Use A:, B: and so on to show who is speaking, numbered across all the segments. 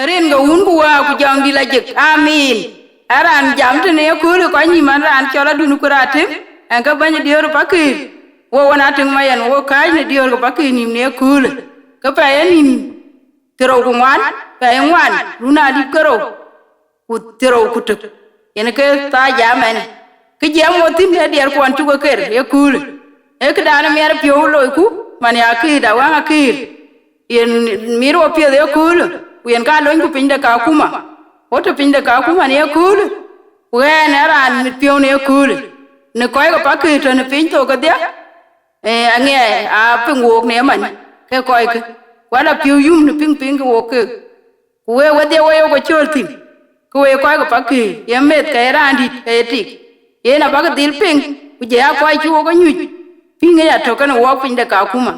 A: rin ga un ku wa ku jam di la jik amin aran jam te ne ku ko ni man ran chola dunu kurate an ka banya dior pakir wo wana ting mayan wo kai ne dior ko pakir ni ne ku ka pa yani tero ku wan pa yan wan runa di kero ku tero ku tuk yen ke ta jamen ke jam wo tin ne dior ko an tu ko ker ye ku e ka dana mer pio lo ku man ya ki da wa ki yen miro pio de ku yen ka loin ku pinda ka kuma oto pinda ka kuma ne kul we ne ran mit pio ne kul ne koy ko pakito ne pin to ka dia ange a pingok ne man ke koy ke wala pio yum ne ping ko ke we de we ko choltin ko we koy ko pakki yemet ka ran dit etik yena ba dil ping ku je a koy chu ko nyu pinga ya to kana wo pinda ka kuma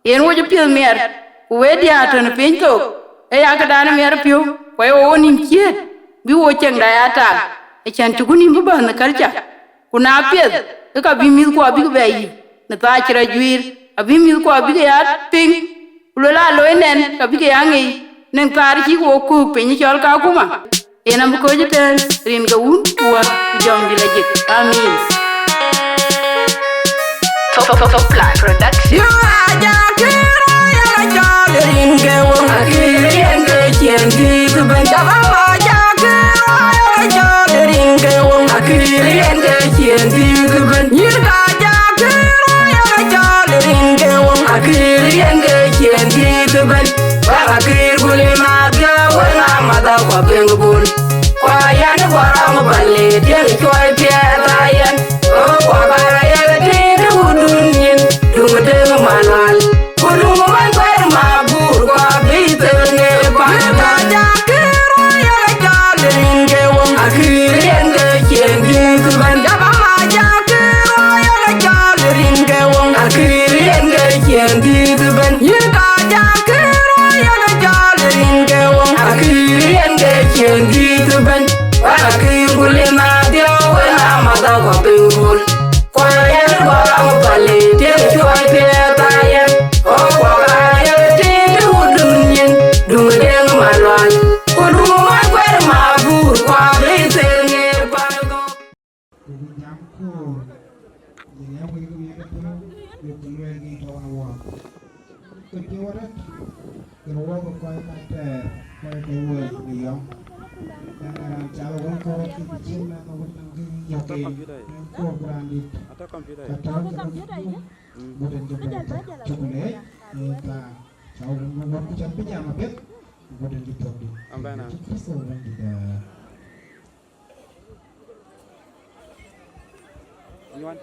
A: yen wo je pio mer we dia to ne pin to ya ka dana mer pio ko yo nim kiet bi wo cheng da ya ta e chan tu ni bu ba na kalcha kuna pet ka bi mi ko bi be yi na ta chira juir abi mi ko bi ya ping lo la lo nen ka bi ya ngi nen tar ki wo ku pe ni chol ka kuma ena bu ko jiten rin ga un wa jom di la jik amin top life production yo aja kiro ya la jol rin ga wo rin ga chen di ku ban ja ba ja kiro ya la jol rin ga wo rin ga chen di ku ban ni ga ja kiro ya la jol rin ga wo rin ga chen di ku ban wa kir gule ma ga wa ma da wa ben gul kwa ya ne wa ma balle de choy pia ta yan o kwa ba ya de de udunyin dum de manal kulu man kwa ma bur kwa bi te ne pa ga ja kiro ya la jol rin ga wo rin ga chen di ku ban ja ba ma ja kiro ya la jol rin ga wo rin ga chen di ku ban ya ga ja kiro ya la jol rin ga wo rin ga chen di ku ban wa kir gule ma dio wa ma da kwa pingul kwa ya ne wa ma pale de choy pe ta ya o kwa ga ya de de udunyin dum de malwan ko dum ma kwa ma bur kwa be te ne pa go
B: jam ko ya ko ko ya ko yo ko le gi to na wa ko ti wa ko wa ko ko ta te ko ko wo ni yo chalo ko ko ki chin na ko ngi yo ke ko brandi
C: atau komputer
B: atau komputer ini bukan juga coklat ta chao mo ko chan pinya ma bet bukan gitu di
C: ambana
B: so orang tidak
C: you want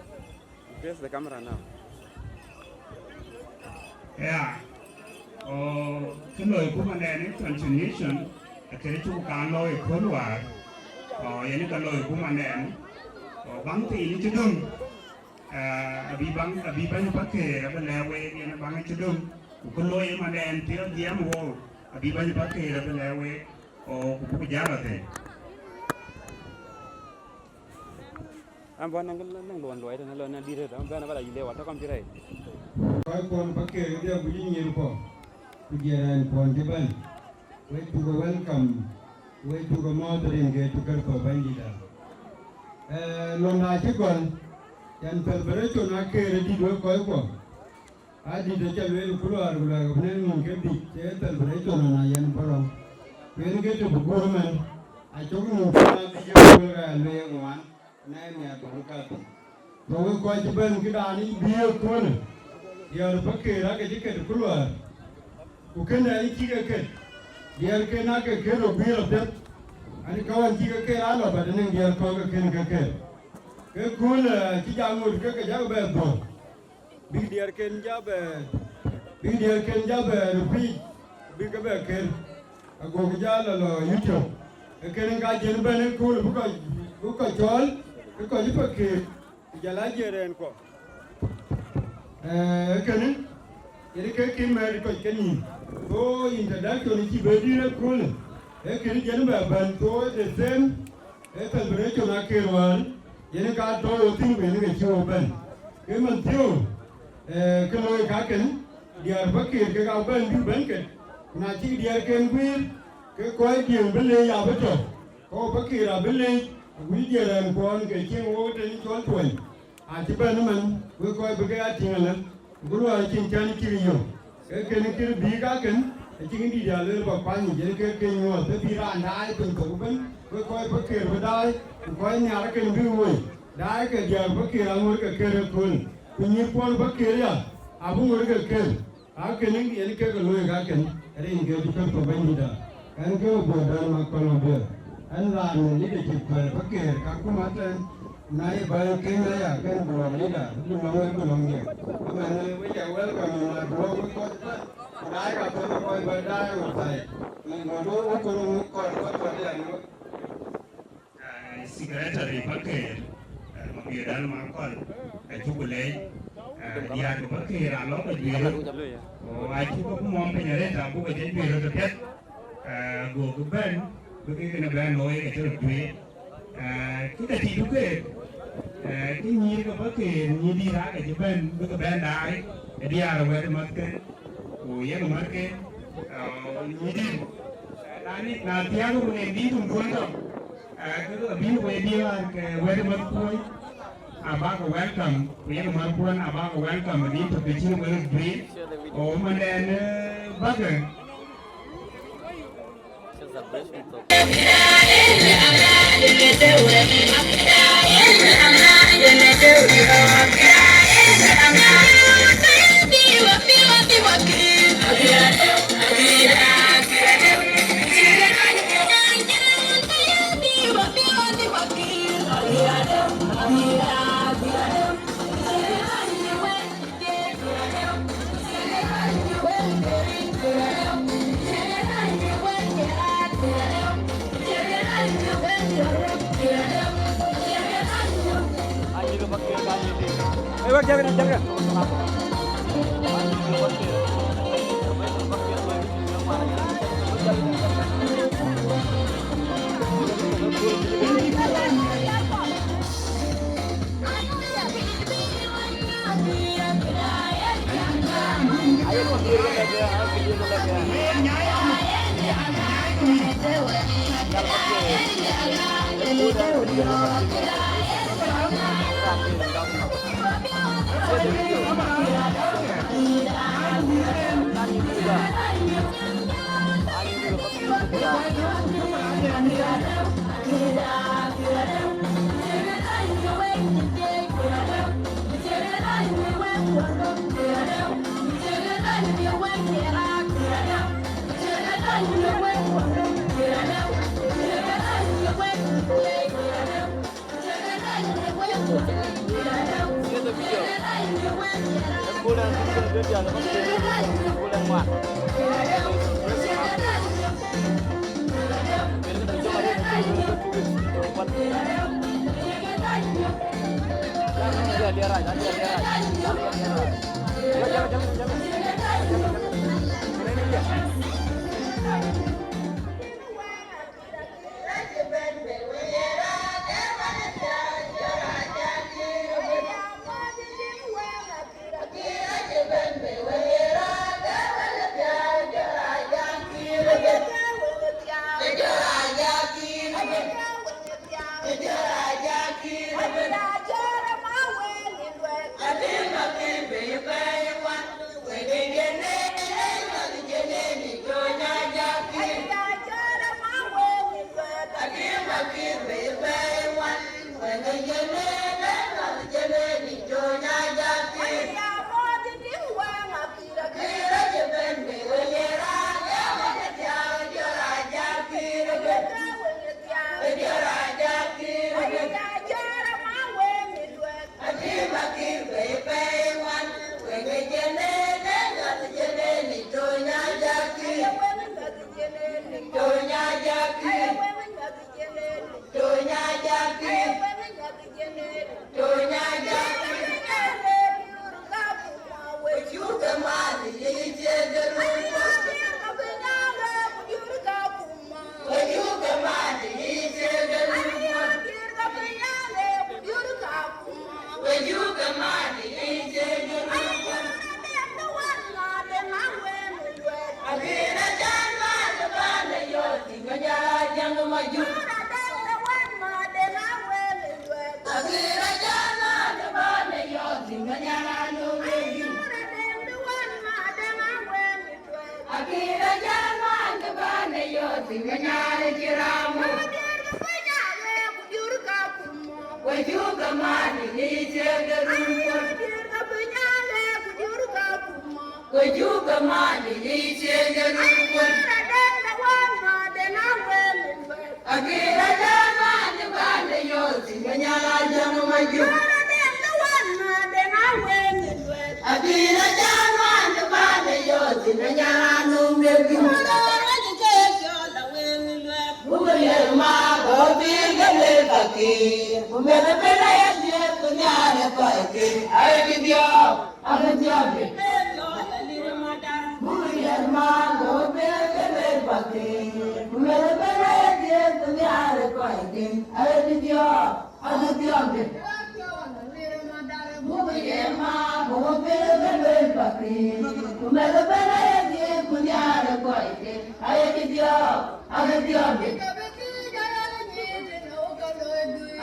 C: face the camera now
D: yeah cái lời của bạn này translation cái chú cá lôi khối quả những cái lời của bạn này bắn thì những cái đường bị bắn bắt kề là bên lề quê nó bắn cái đường cái lôi mà đèn thì nó dám vô bị bắn bắt kề là bên lề quê cũng có giá là thế
C: ambana nang luan luai dan luan di re ambana bala ile wa ta komputer
B: koi kon pakke dia bunyi nyer ko kujiran kon deban we to go welcome we to go mothering ge to kar ko bandida non na che gon yan pelbere to na ke re di do koi ko adi de ja we ku lo ar gula ko ne mun ke di che pelbere to na yan paro we ge to bu men a cho ku na di je ko ga le ngwan na ne to ka to we ko che ben ki da ni bi ko ne yar pakke ra ke di ke ku lo ar ku kana ai ki ke diar ke na ke ro bi ro det ani kawan ki ke ra lo ba den diar ko ke kul ki ja ngur ke ja be do bi diar ken ja be bi ke be ke ago ke ja lo youtube ke ken ga jen be ne kul bu ko jol ko ji pa ke ja la jeren ko ke ni iri ke ki me ko ke ni to introduction ki be dire kul ke ni jen be ban to the same celebration akerwan yen ka to tin be ni ke ban ke man tio ke lo ka ken diar bakir ke ga ban bi ban ke na chi diar ken gwir cái coi tiền bên lề ya bên chỗ có bất kỳ là bên lề quý giờ là con cái chuyện ô trên chỗ tuổi chỉ bên mình với coi bên cái chuyện này cũng là chuyện chân chỉ nhiều cái này cái bị cái chuyện đi ra lên bảo quan gì cái nhiều cái bị ra này từng cổ bên với coi bất kỳ bên đây coi nhà cái bị vui đấy cái giờ bất kỳ là người cái con punya con bất kỳ là abung người cái cái này cái lối cái ada yang kita bukan pemain dah. Kan kau bodoh makan dia. Anda ni dia cepat pakai. Kaku mata naik bayar kena ya kan bodoh ni dah. Itu long ni. Mana wajah welcome mana bodoh kau tu. Naik apa tu kau berdaya usai. Bodoh kau dia ni.
D: Secretary pakai. Biar makan. Cukup dia tu pakai ralau biar. Oh, aku pun mau penyeret, aku kerja di biro terkait. Gua keban, begitu kena beran loy kerja duit. Kita tidur ke, ini kita pakai ni di rak kerja ban, begitu ban dah. Dia orang ada makan, oh ya makan, ni di. Nanti aku punya di tungguan tu. Kita bini punya dia ke ada makan. Abang welcome, punya kemampuan abang welcome di terkecil berat duit. Oh, mana bagai?
C: Jangan.
E: Hãy maju. Agira jana de bane yo tinganyana no meju. Agira jana de bane yo tinganyana kiramu. Wajuga mani ni jega rumpo. Wajuga mani ni jega rumpo. Agira jana de bane yo tinganyana jamu maju. Agira jana de bane yo tinganyana no meju. Bumema bobirga le kaki. Bumena bena ya je kunyane paike. Ay video, agajabe. Bumema bobirga le kaki. Bumena bena ya je kunyane paike. Ay video, agajabe. Bumema bobirga le kaki. Bumena bena ya je kunyane paike. Ay video, agajabe.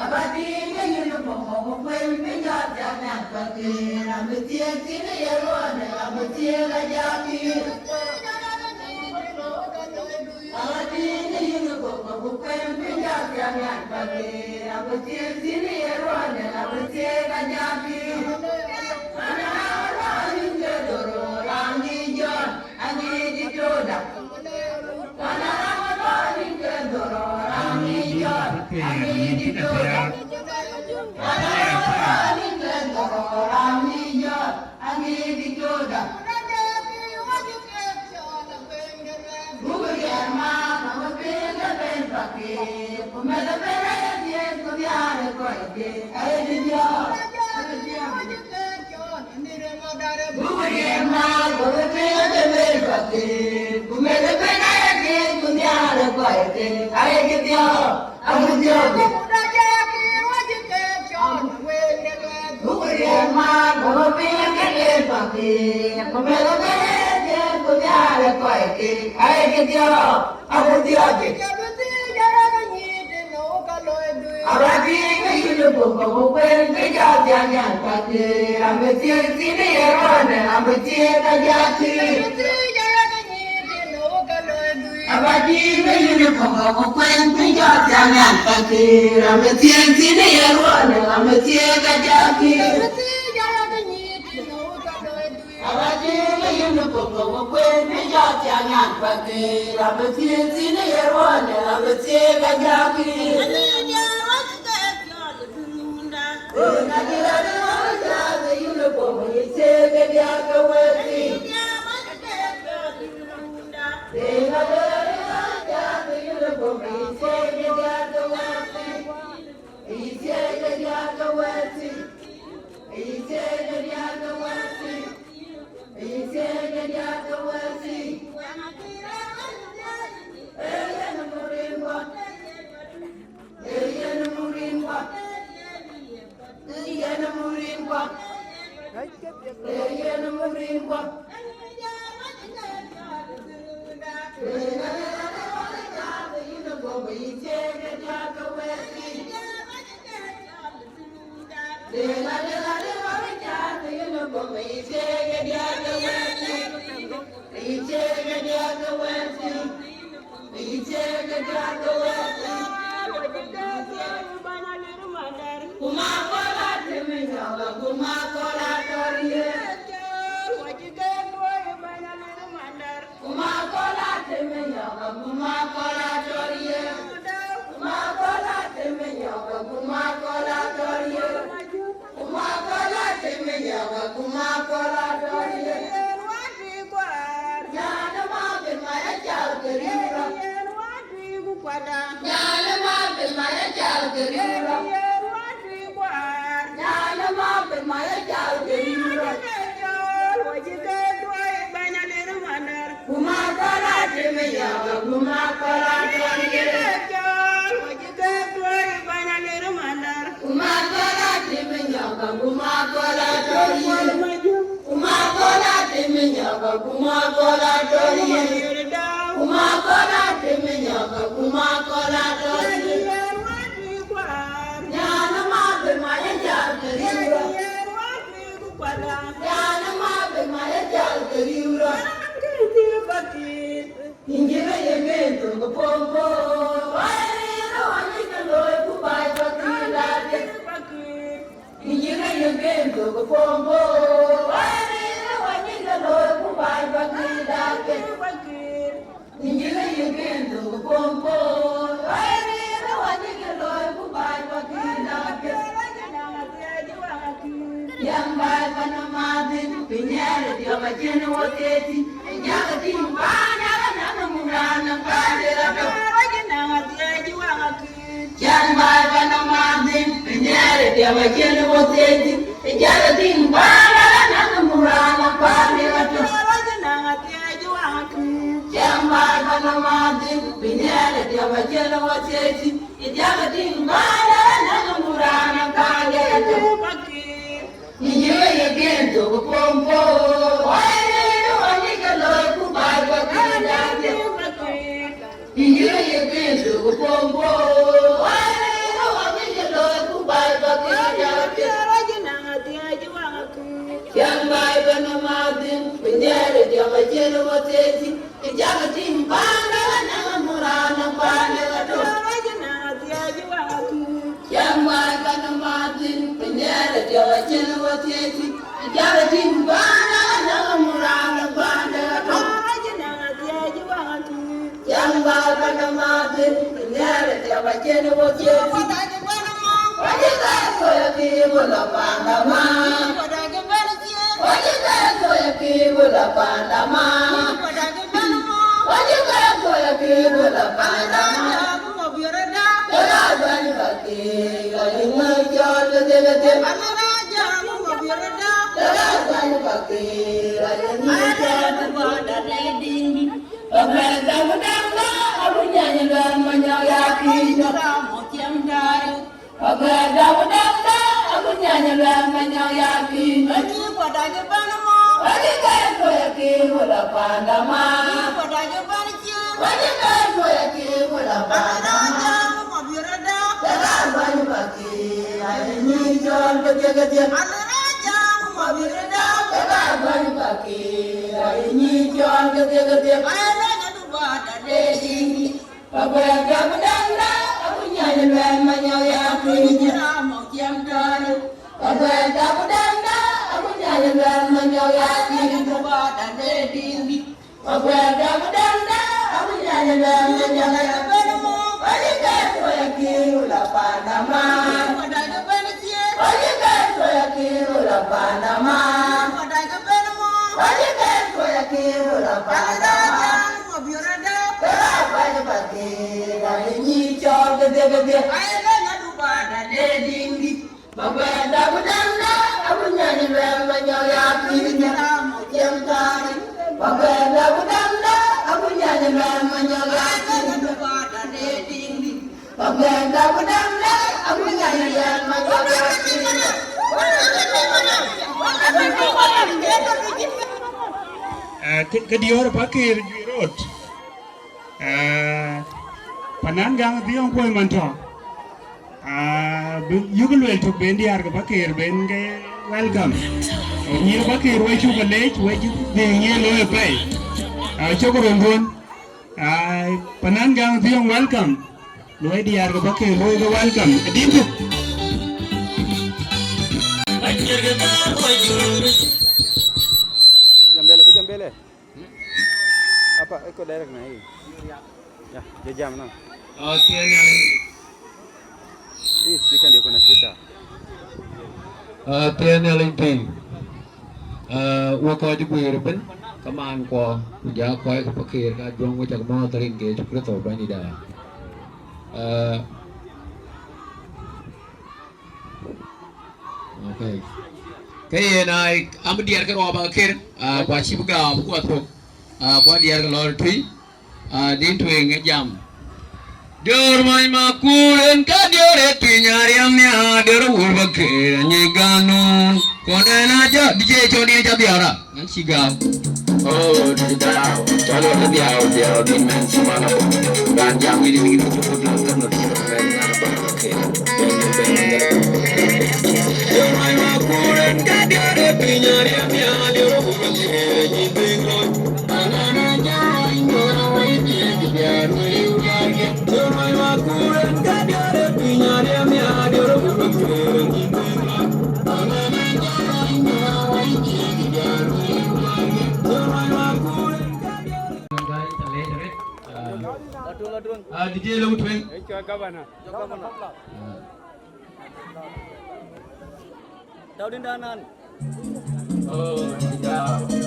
E: Abadi ke yunu bomo kwen pinja jana pati ramtie tine yerone ramtie la jami Abadi ke yunu bomo kwen pinja jana pati ramtie tine yerone ramtie la jami Ana ringe doro rangi jon angi ditoda Ana ringe doro rangi jon angi ditoda Kuma kola go pompo. Why no one can go to buy for the you get to go pompo. Why no one can go to buy for the you get to go pompo. Why no one can go to buy for the Yang bai Panama, Pinera, the Amazon was 80, and Yagatin, Pana, Murana, Yang bai Panama, Pinera, the Amazon was 80, and Yagatin, Pana, Murana, Yang bai Panama, Pinera, the Amazon was 80, and Yagatin, Pana, Murana, you again to the pompo. Why do you get low to buy what you again to the pompo? Why do you get low to buy what Young by Panama, Pinera, the Amazon was 80, and Jagatin, Pana, Murana, Pana. Yang makan matin penyeret jawa jawa tieti jaratin bana na murana bana yang makan matin penyeret jawa jawa tieti wajib saya kibula pandama wajib saya kibula pandama wajib saya kibula pandama
D: Kedior pakir road. Panangang diong koi mantok. Yugul to bendi arga pakir ben welcome. Nyir pakir wai chuka lech wai ding ye loe play. Chokorongron. Panangang diong welcome. Loe di arga pakir loe welcome. Dibu.
C: Jambele. Apa ikut direct naik? Ya, dia jam na.
F: Okay,
C: Ini speaker dia kena cerita.
F: Tian yang lain, waktu itu berpen, keman ko, puja ko ay kapakir ka juang mo cak mo taring ke cukre to bani da. Okay. Kaya na am diar ka ro ba kir, kwa chibuga bu ko to, kwa diar ka lor tui, din tui ngejam. Dior mai makulen ka diore pinyariamnya dior ulbake nyiganun kodena aja DJ chodi aja biara ngan sigam oh di dalam kalau dia dimensi mana dan jam ini gitu cukup kan Dior mai makulen ka diore pinyariamnya dior ulbake nyiganun anana aja ingora wai biar DJ Long Twin.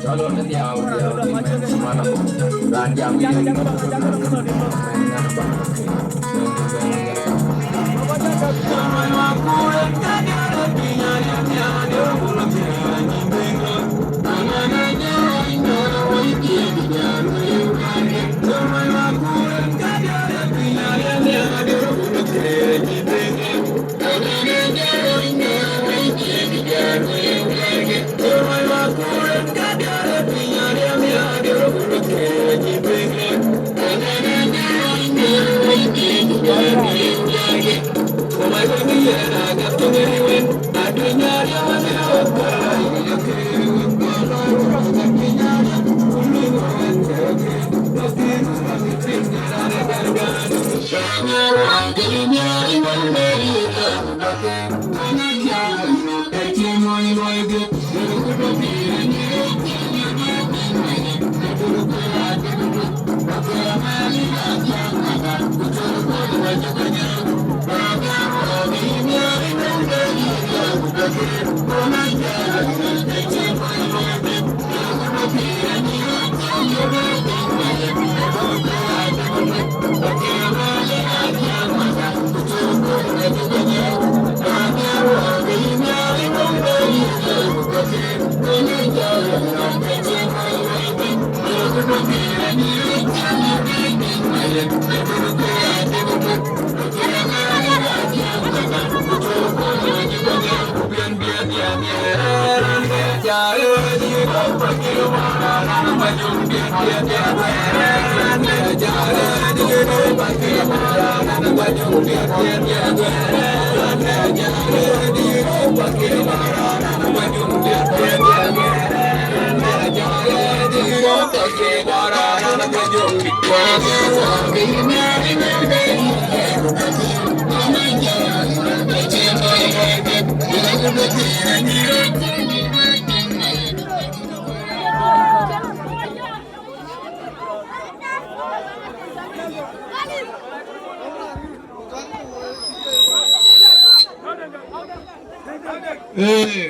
F: Kalau nanti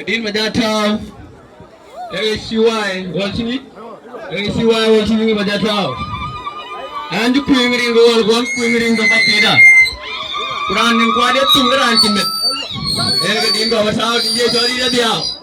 F: Din Majatau, ACY, watching Majatau. And the Queen Roll, one Queen of Patida. Running quiet to the ranching. Everything goes out, yes, already out.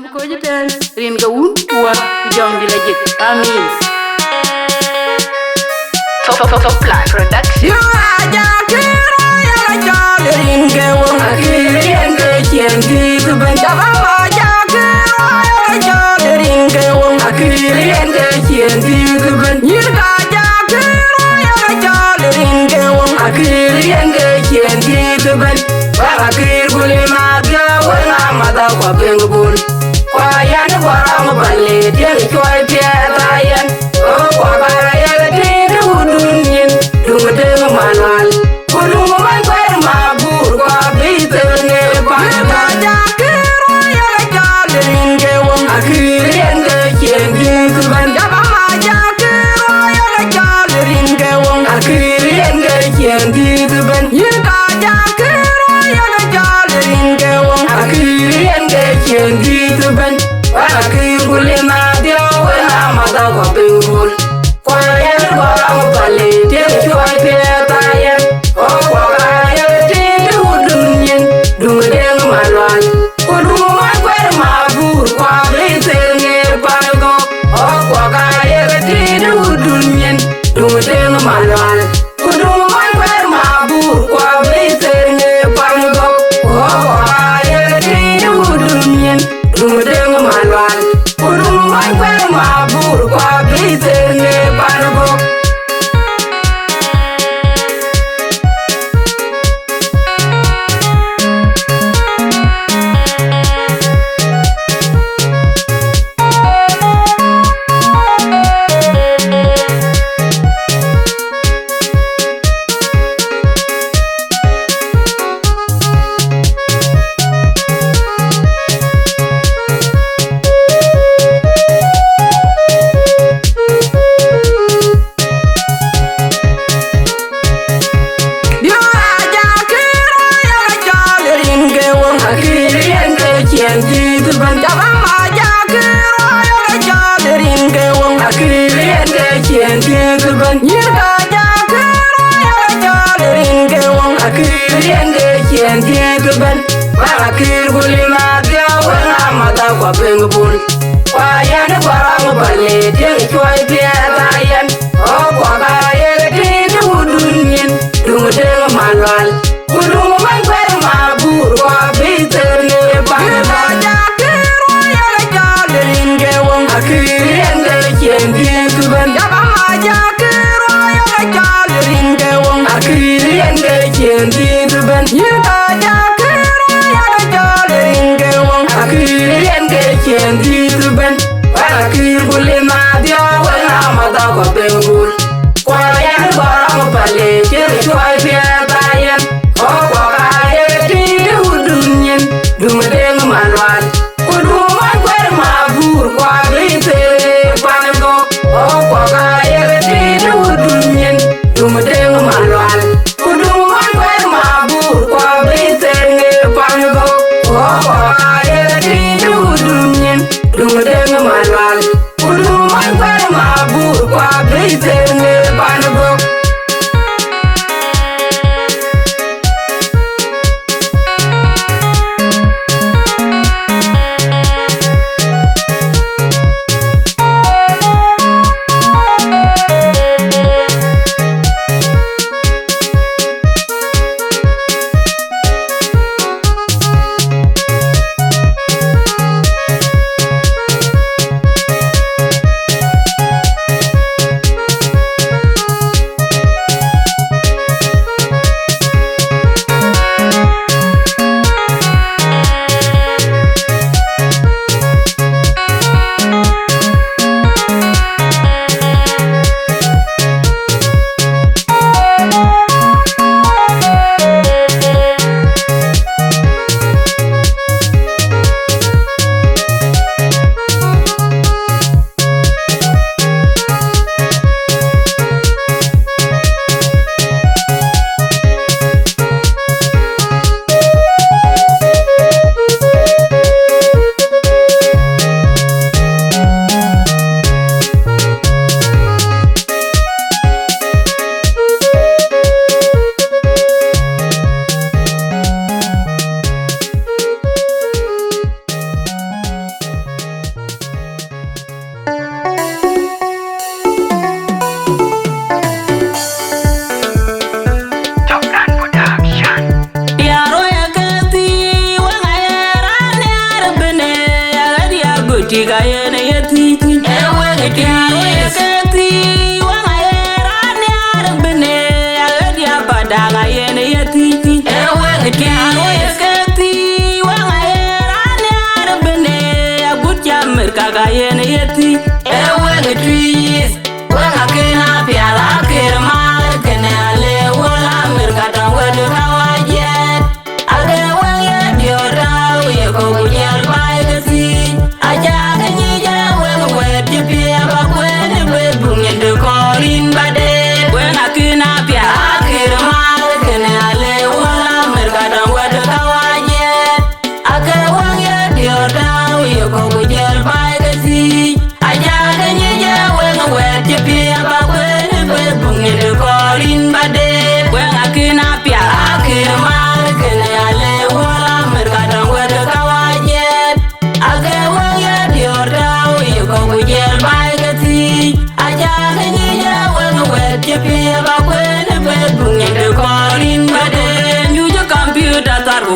A: Ko jiten rin ga un wa jongi la jik amin top plan production yo aja kira ya la jole rin ga won akiri enge chengi ku ben jaba aja kira ya la jole rin ga won akiri enge chengi ku ben yir ga aja kira ya la jole rin ga won akiri enge chengi gitu ben Wala kir guli madya wala mada kwa pengul Kwa yan warang bali tiang choy pieta yan O kwa kara yaga tiri udunyin Dunga denga manwal Kudunga man kwer mabur kwa bitel ne panga Jakiro yaga jalerin ge wong Akiri yenge chien gitu ben Jaba ma jakiro yaga jalerin ge wong Akiri yenge chien gitu ben Yirka jakiro yaga jalerin ge wong Akiri yenge chien gitu ben Wala kir guli madya wala mada kwa pengul Kwa yan warang bali tiang choy pieta yan O kwa kara yaga tiri udunyin Dunga denga manwal Kudunga man kwer mabur kwa bitel ne panga O kwa kara yaga tiri udunyin Dunga denga manwal Kudunga man kwer mabur kwa bitel ne panga O kwa kara yaga tiri udunyin Dunga denga manwal Kudunga man kwer mabur kwa bitel ne panga
E: tiga yene yetiti ewe tiaro yeketi wanga yerane arbene agadi abadaga yene yetiti ewe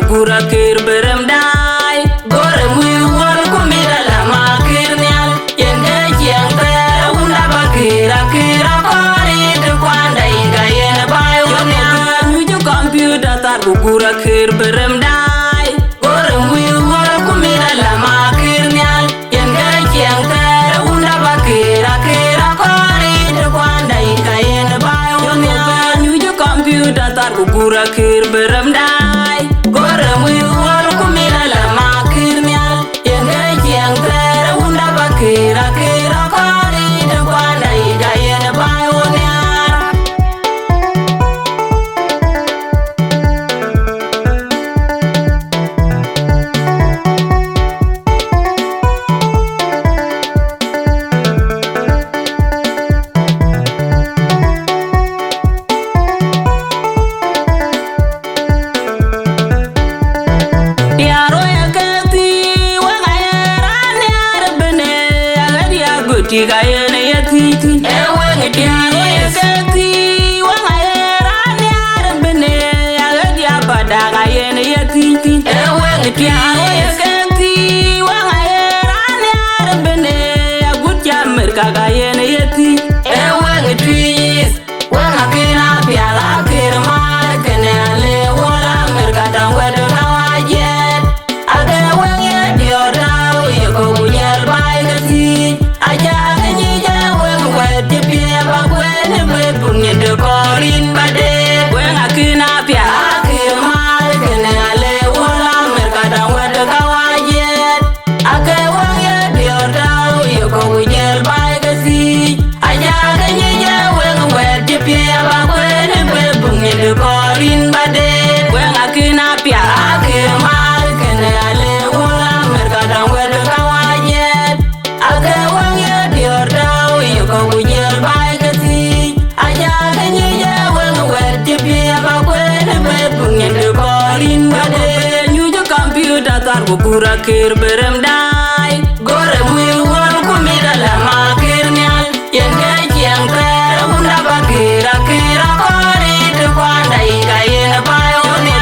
E: gura kir berem dai gore mu wal kumira la makir nyal yende jeng ter unda bakira kira kori de kwanda inga yen bayo ne ju computer tar gura kir berem dai gore mu wal kumira la makir nyal yende jeng ter unda bakira kira kori de kwanda inga yen bayo ne ju computer tar gura kir berem dai gore mu wal kumira la makir nyal yende jeng ter unda bakira kira kori de kwanda inga yen bayo ne tiga yene yatiti ewe ngetiano yeketi wanga era ni arbene agadi abada ga yene yatiti ewe ngetiano yeketi wanga era ni arbene agutya merka ga yene yati ewe ngetis wanga kina piala kirmar kenale wala merka dangwedo nawajet ade wenge diodaw yeko bunyel bai gati aja ni jawe ngwete pia bagwene bepunye de korin bade wen akina pia akirmal kenale wala merkada wede kawajet ake wange diodaw yeko wujel baigasi aja ni jawe ngwete pia bagwene bepunye de korin bade wen akina pia akirmal kenale wala merkada wede kawajet ake wange diodaw yeko wujel baigasi aja ni jawe ngwete pia bagwene bepunye de korin bade nyujo computer tar gura kir berem dai gore mu wal kumira la makir nyal yende jeng ter unda bakira kira kori de kwanda inga yen bayo ne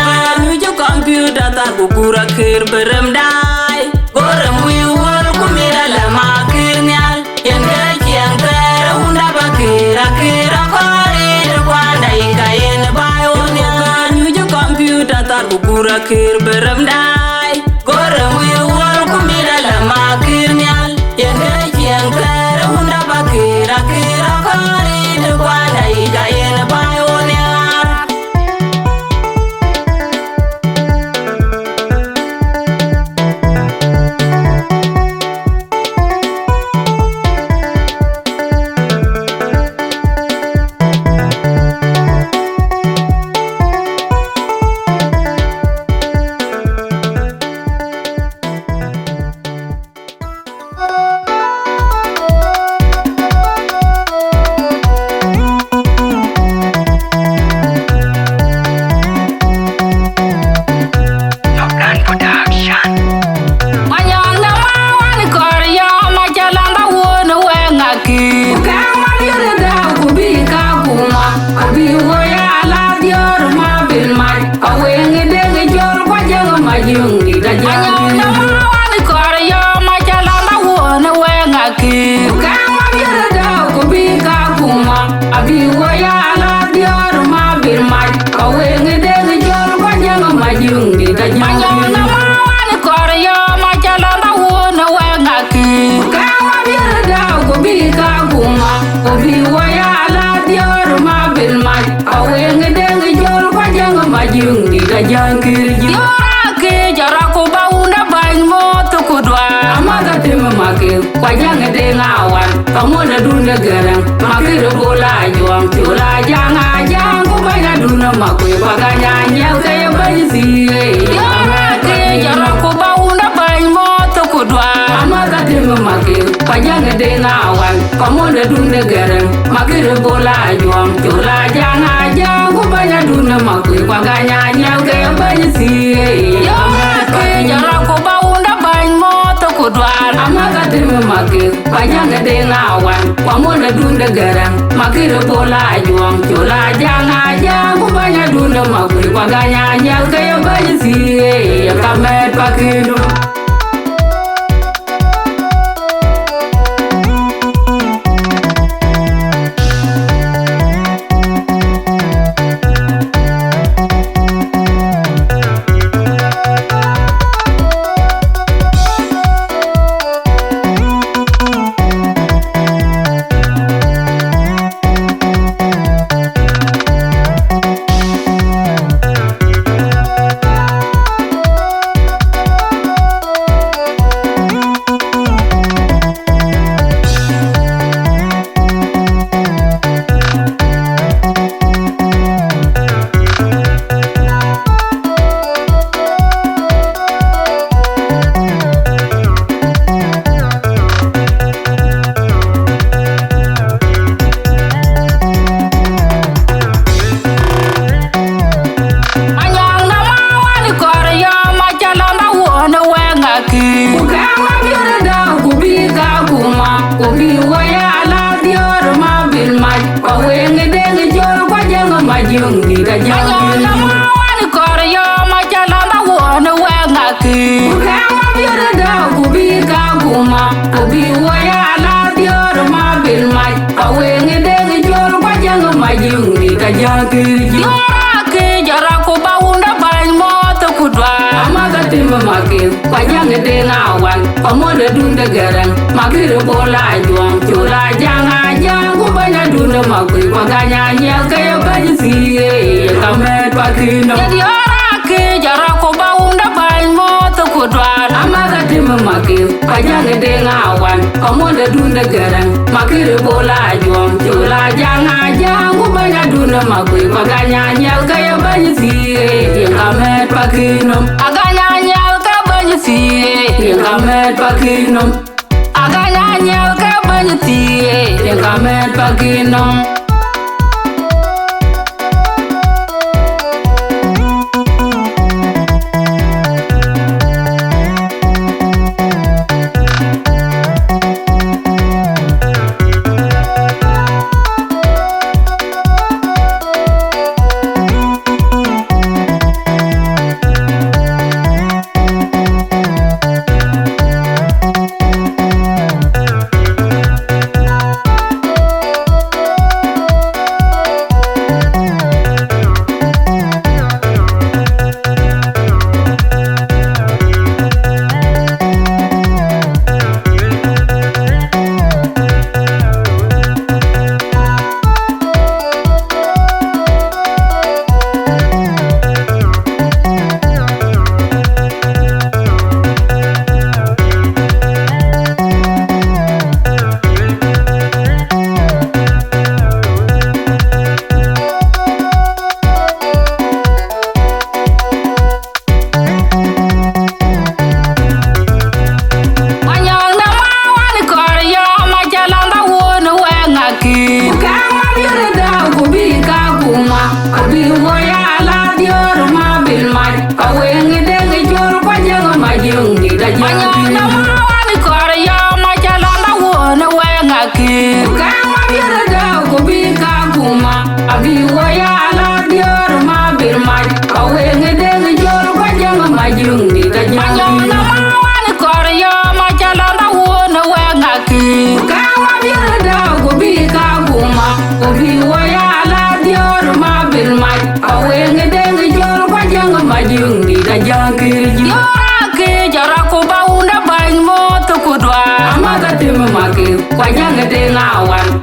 E: nyujo computer tar gura kir berem dai gore mu wal kumira la makir nyal yende jeng ter unda bakira kira kori de kwanda inga yen bayo ne nyujo computer tar gura kir berem dai gore mu wal kumira la makir nyal yende jeng ter unda bakira kira kori de kwanda inga yen bayo ne Pamona duna garang makiro bola juang chula janga jangu bana duna makwe baganya nyau kaya bansi yara ke jara ko bauna ban moto kudwa amaga dema make pajanga de ngawan pamona duna garang makiro bola juang chula janga jangu bana duna makwe baganya nyau kaya bansi yara ke jara ko bauna ban moto kudwa amaga dema make pajanga de ngawan pamona duna garang makiro bola juang chula janga jangu bana duna
A: dunda magui kwa ganya nyal kaya banyi siye ya kamet pakino. Pamoda dunda garang magir bola juang chula janga jangu banya dunda magui maganya nyel kaya banyi siye ya kamet pakino. Jadi ora ke jara ko baunda bany moto kudwar amaga tim magir pajang de ngawan pamoda dunda garang magir bola juang chula janga jangu banya dunda magui maganya nyel kaya banyi siye ya kamet pakino. Aganya nyel kaya banyi siye ya kamet pakino. Aganya nyel kaya banyi siye ya kamet pakino.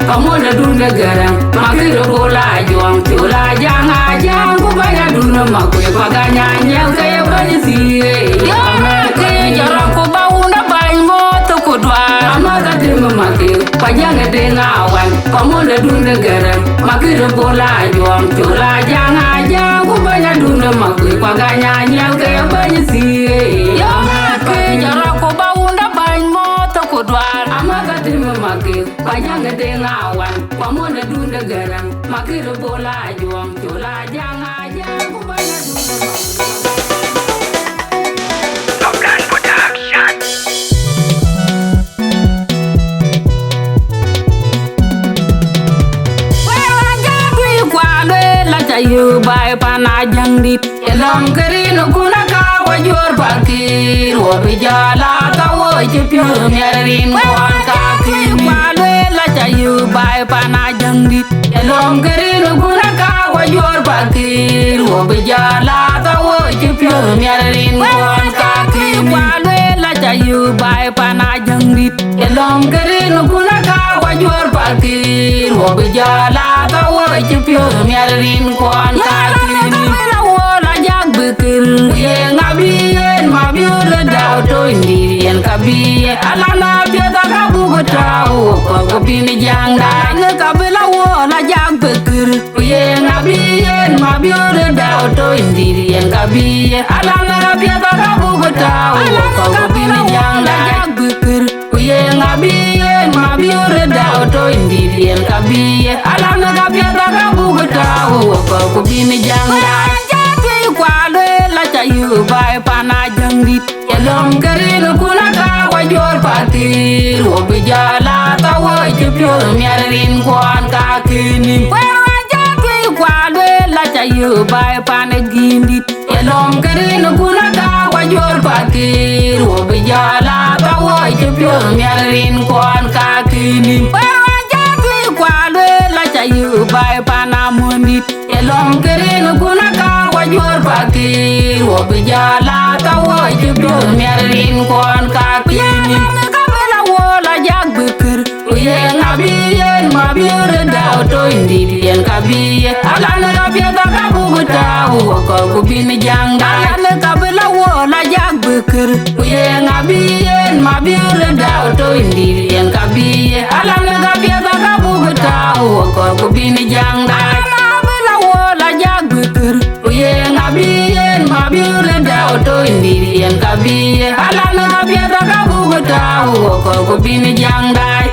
A: Pamoda dunda garang magir bola juang chula janga jangu banya dunda magui paganya nyel kaya banyi siye ya ke jara ko baunda bany moto kudwar amaga tim magir pajanga de ngawan pamoda dunda garang magir bola juang chula janga jangu banya dunda magui paganya nyel kaya banyi siye ya ke jara ko baunda bany moto kudwar amaga tim magir pajanga de ngawan pamoda dunda garang magir bola juang chula janga jangu banya dunda magui. Logan Production. Well, I got we kwa la cha yu bai pan pana jangdit elom kerin kuna ka wajur bakir wabijala tawo jepyo merin kon ka kini walwe la chayu bai pana jangdit elom kerin kuna ka wajur bakir wabijala tawo jepyo merin kon ka kini walwe la chayu bai pana jangdit elom kerin kuna ka wajur bakir wabijala tawo jepyo merin kon ka kini wala jag bekir ye ngabien mabiur daw to indien kabiye alana pieta kabu taw ko bini jangda ne kabela wala jag bekir ye ngabien mabiur daw to indien kabiye alana pieta kabu taw ko bini jangda jag bekir ye ngabien mabiur daw to indien kabiye alana pieta kabu taw ko bini jangda kwalo la chayu bai pana jangdit elom kerin kuna ka wajor patir wobijala tawo jepyo merin kon ka kini kwalo la chayu bai pana gindit elom kerin kuna ka wajor patir wobijala tawo jepyo merin kon ka kini kwalo la chayu bai pana mondit elom kerin kuna ka wajur bakir wabijala tawo jebyo merin kon ka kini kabela wola jag bekir uye ngabien mabiur daw to indien kabiye alana rabieta kabu taw ko kubini jangda alana kabela wola jag bekir uye ngabien mabiur daw to indien kabiye alana rabieta kabu taw ko kubini jangda bien mabiur daw to indien kabiye alana rabieta kabu taw ko bini jangdai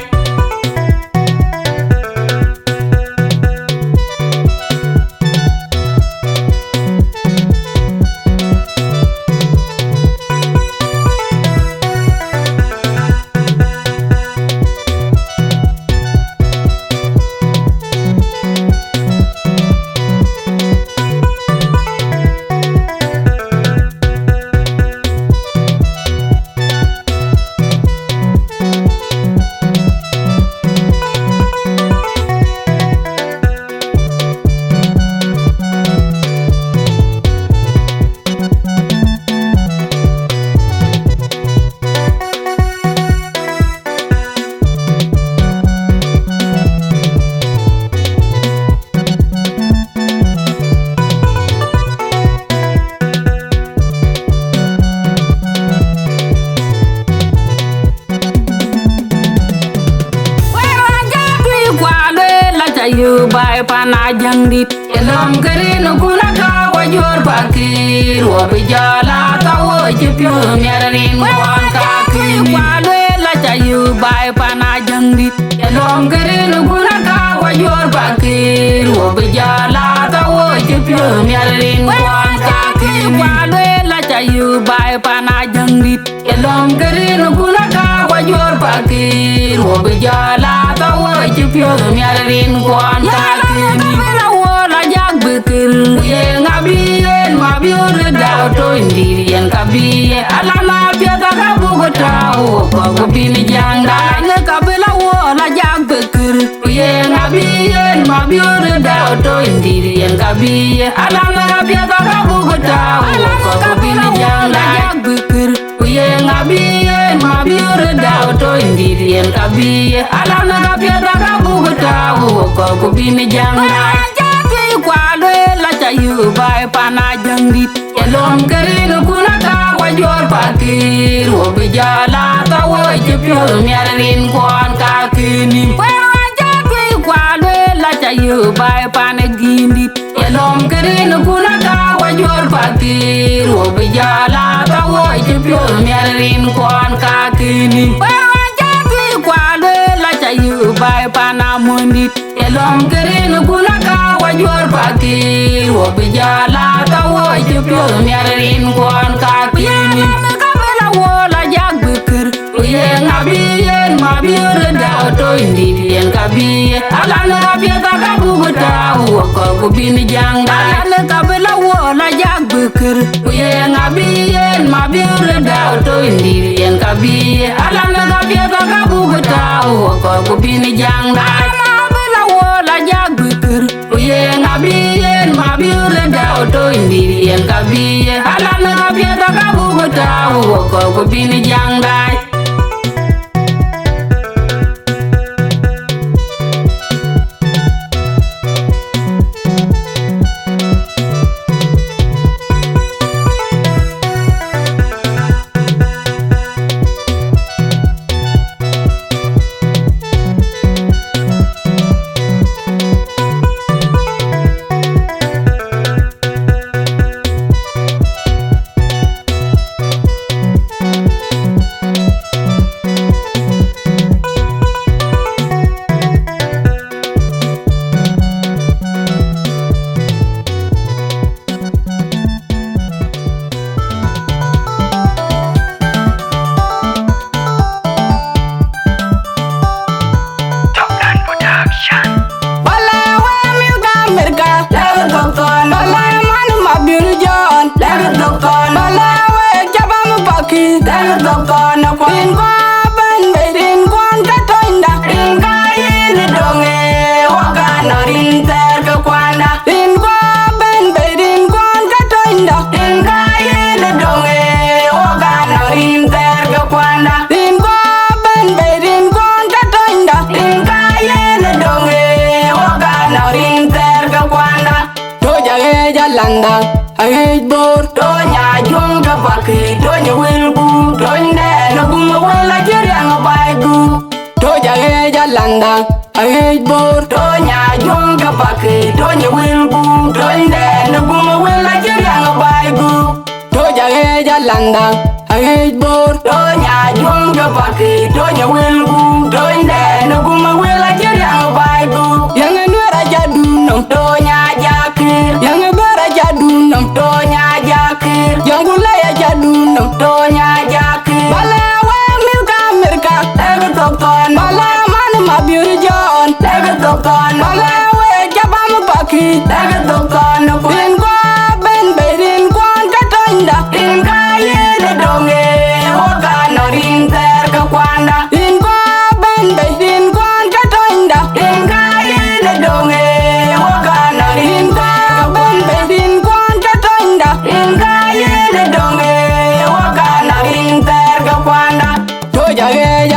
A: yu bai pana jangdit elom kerin kuna ka wajur bakir wabijala tawo jepyo merin kon ka kini walwe la chayu bai pana jangdit elom kerin kuna ka wajur bakir wabijala tawo jepyo merin kon ka kini walwe la chayu bai pana jangdit elom kerin kuna ka wajur bakir wabijala tawo jepyo merin kon ka kini wola jag bekir ye ngabien mabiur daw to indien kabiye alana pieta kabu taw ko bini jangda ne kabela wola jag bekir ye ngabien mabiur daw to indien kabiye alana pieta kabu taw ko bini jangda jag bekir ye ngabien mabiur daw to indien kabiye alana pieta kabu taw ko bini jangda kwalo la chayu bai pana jangdit elom kerin kuna ka wajur pakir wabijala tawo jepyo merin kon ka kini kwalo la chayu bai pana gindit elom kerin kuna ka wajur pakir wabijala tawo jepyo merin kon ka kini kwalo la chayu bai pana mondit elom kerin kuna ka wajur pakir wabijala tawo jepyo merin kon ka kini kabela wola jag bekir uye ngabien mabiur daw to indien kabiye alana rabieta kabu taw ko bini jangda alana kabela bukir uye ngabiyen mabiure daw to indiri yen kabiye alanga kabiye kakabugu tau ko kubini jangda na bela wola jag bukir uye ngabiyen mabiure daw to indiri yen kabiye alanga kabiye kakabugu tau ko kubini jangda Landa, I hate board, Tonya, Junga Baki, Tonya will boo, Tonya, no boom, well, like you're young by goo. Toja Eja Landa, I hate board, Tonya, Junga Baki, Tonya will boo, Tonya, no boom, well, like you're young by goo. Toja Eja Landa, I hate board, Tonya, Junga Baki, Tonya will boo, Tonya, no boom, well, like you're young by goo. Young and where I do no, Tonya Jackie, young Jadunam Tonya Jackie, Yangulaya Jadunam Tonya Jackie, Balawa Milka America, Legatokon, Balaman, my beauty John, Legatokon, Balawa Jabam Baki, Legatokon, Queen Ben Bedin, Quan Katanda, in Kaye the Donge, Organ or in Terkakwanda, in Ben Bedin, Quan Katanda, in Kaye the Donge, Organ or in Ben Bedin.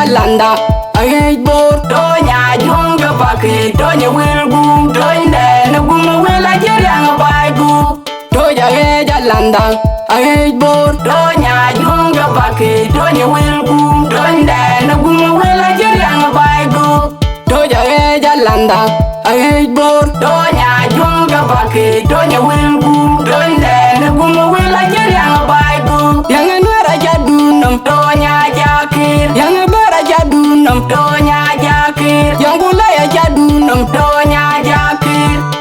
A: Landa, I hate board, Tonya, Junga Baki, Tonya will boom, Tonya, no boom, will like you're young by goo. Toya Eja Landa, I hate board, Tonya, Junga Baki, Tonya will boom, Tonya, no boom, will like you're young by goo. Toya Eja Landa, I hate board, Tonya, Junga Baki, Tonya will boom, Tonya, no boom, will like you're young by goo. Young and where I jadunum, Tonya Jackie, young Jadunam Tonya Jackie, Yangulaya Jadunam Tonya Jackie.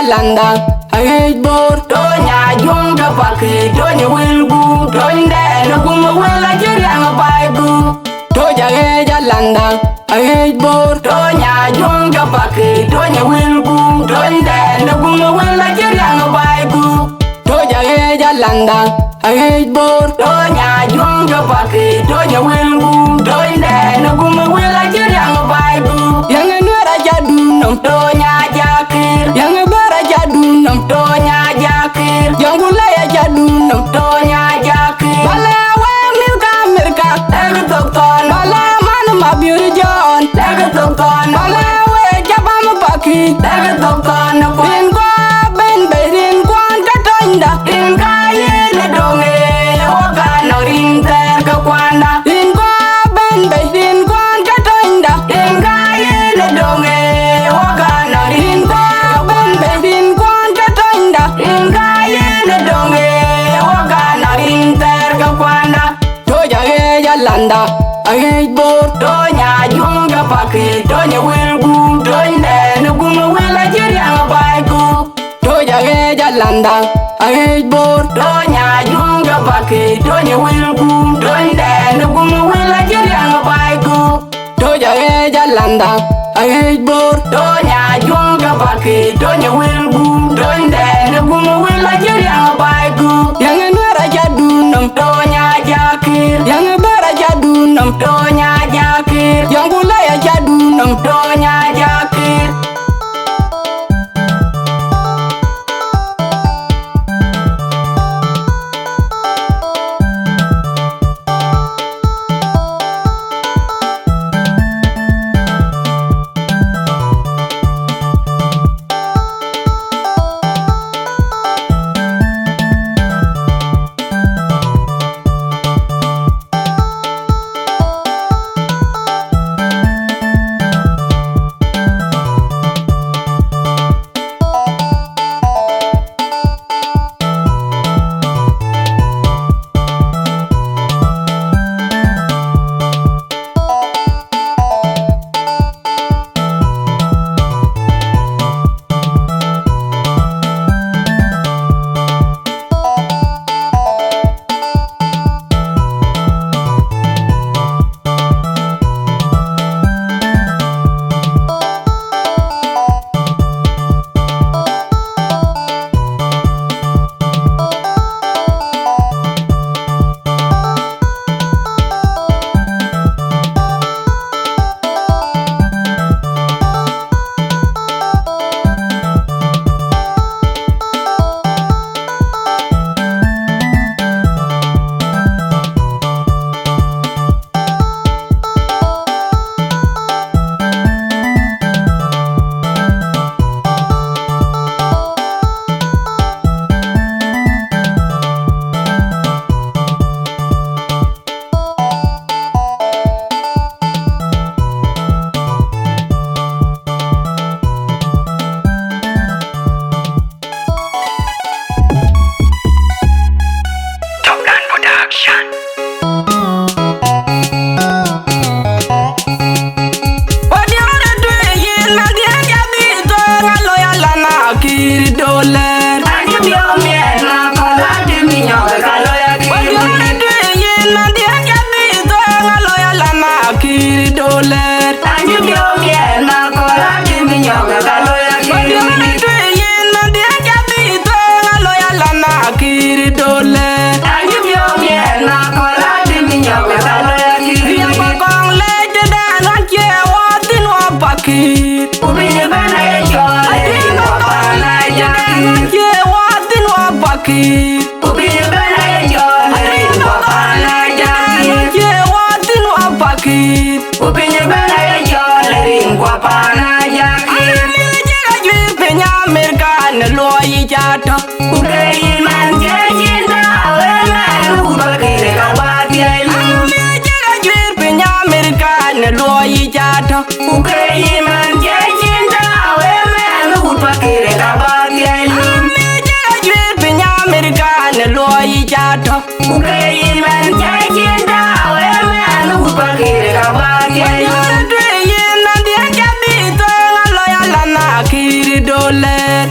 A: Landa, I hate board, Tonya. paki tonya wilgu tonde no kuma wela jirianga baigu toja eja landa ai bor tonya junga paki tonya wilgu tonde no kuma wela jirianga baigu toja eja landa ai bor tonya junga paki tonya wilgu tonde no kuma wela jirianga baigu yang nuara jadu nom tonya jakir yang bara jadu nom tonya jakir yang gulaya jadu nom tonya jakir bala wa milka mirka eg dokton bala man ma biur jon eg dokton bala we jabam paki eg dokton bin ko ben berin kwan katonda in kaye le donge oga no rin ter ka kwanda in ko ben berin kwan katonda in kaye le donge oga no rin ko ben berin kwan katonda in kaye le donge oga no rin ter ka kwanda toja eja landa ai bor tonya junga paki tonya wilgu tonde no kuma wela jirianga baigu toja eja landa ai bor tonya junga paki tonya wilgu tonde no kuma wela jirianga baigu toja eja landa ai bor tonya junga paki tonya wilgu tonde no kuma wela jirianga baigu yang nuara jadu nom tonya jakir yang bara jadu nom tonya jakir yang gulaya jadu nom tonya jakir
E: Dole,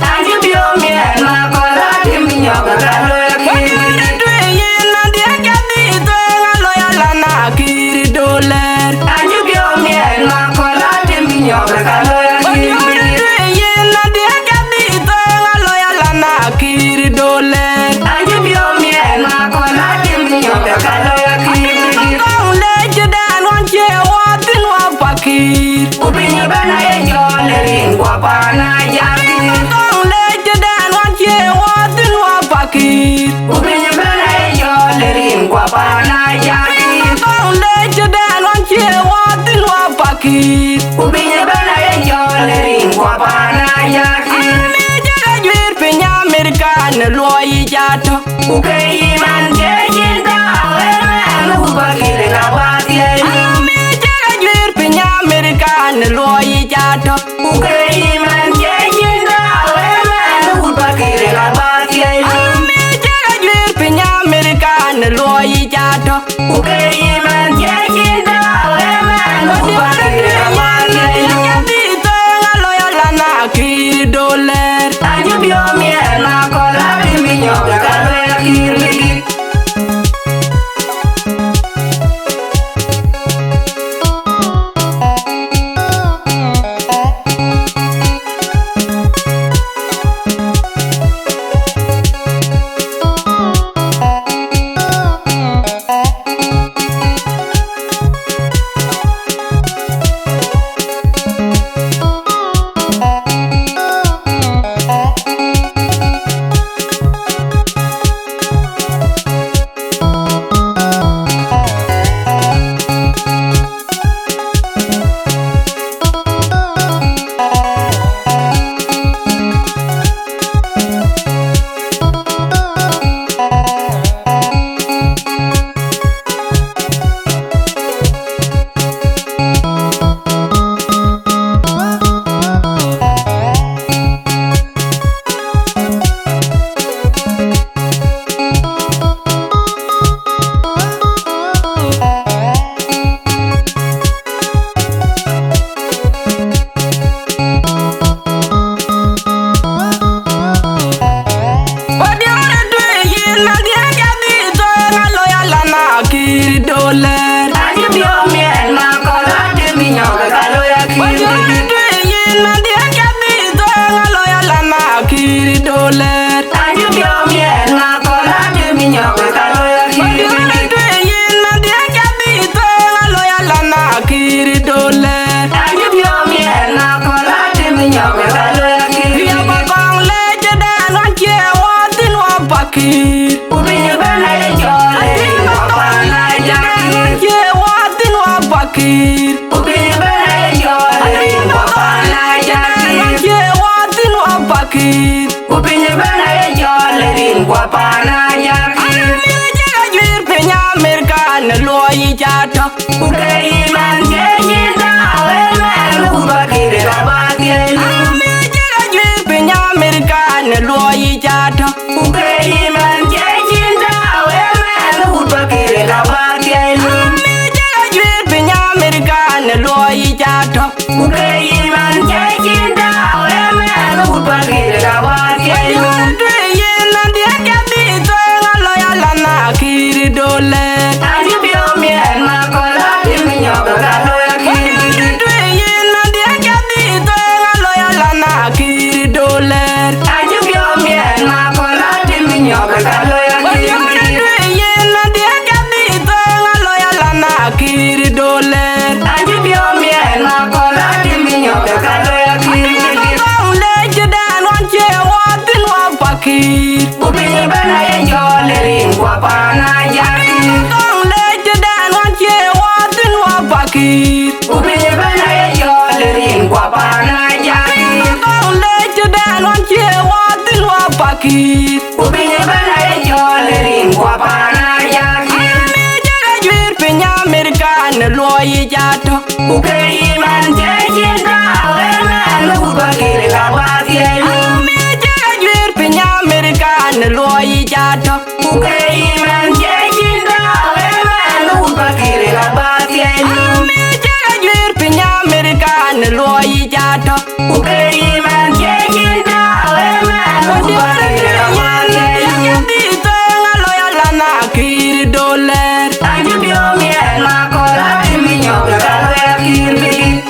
E: thank you, jato ukei man jejinda wewe ubakire kabati ami jaga jwir pinya American loyi jato ukei man jejinda wewe ubakire kabati ami jaga jwir pinya American loyi jato ukei man jejinda wewe ubakire kabati $1 Tanyo bio miel na kola minyo kalo ya kirigi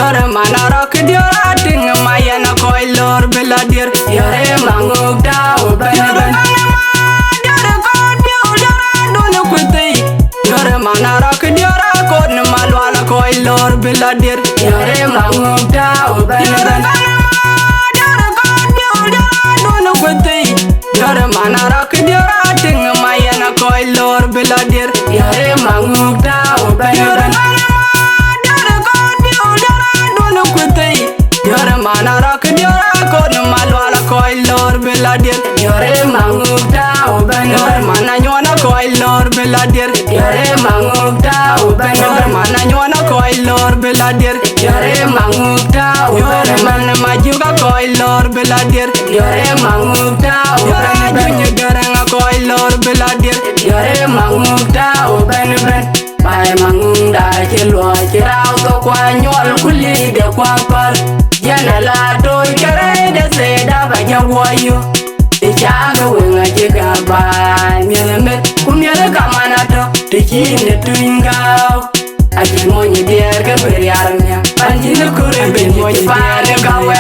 A: Yore manara kidiora ting mayana koi lor beladir. Yore manguk dao ben ben. Yore kon biu yore dunu kuti. Yore manara kidiora kon malwala koi lor beladir. Yore manguk dao ben ben. Yore kon biu yore dunu kuti. Yore manara kidiora ting mayana koi lor beladir. Yore manguk dao ben ben. Yore manara kidiora kon malwala koi lor beladir. Yore manguk dao ben. Yore mana nyona koi lor beladir. Yore manguk dao ben. Yore mana nyona koi lor beladir. Yore manguk dao. Yore mana majuga koi lor beladir. Yore manguk dao. Yore junya garanga koi lor beladir. Yore manguk dao ben ben. Pai mangung da chilwa chirao to kwa nyol kuli de kwa pal. Yana la do kere de se da ba jawayo. Ichaga wenga jiga ba mieleme kumiele kamana to tikine tuingao. Aji monyi derga beriarnya. Panjine kure beji pane kawe.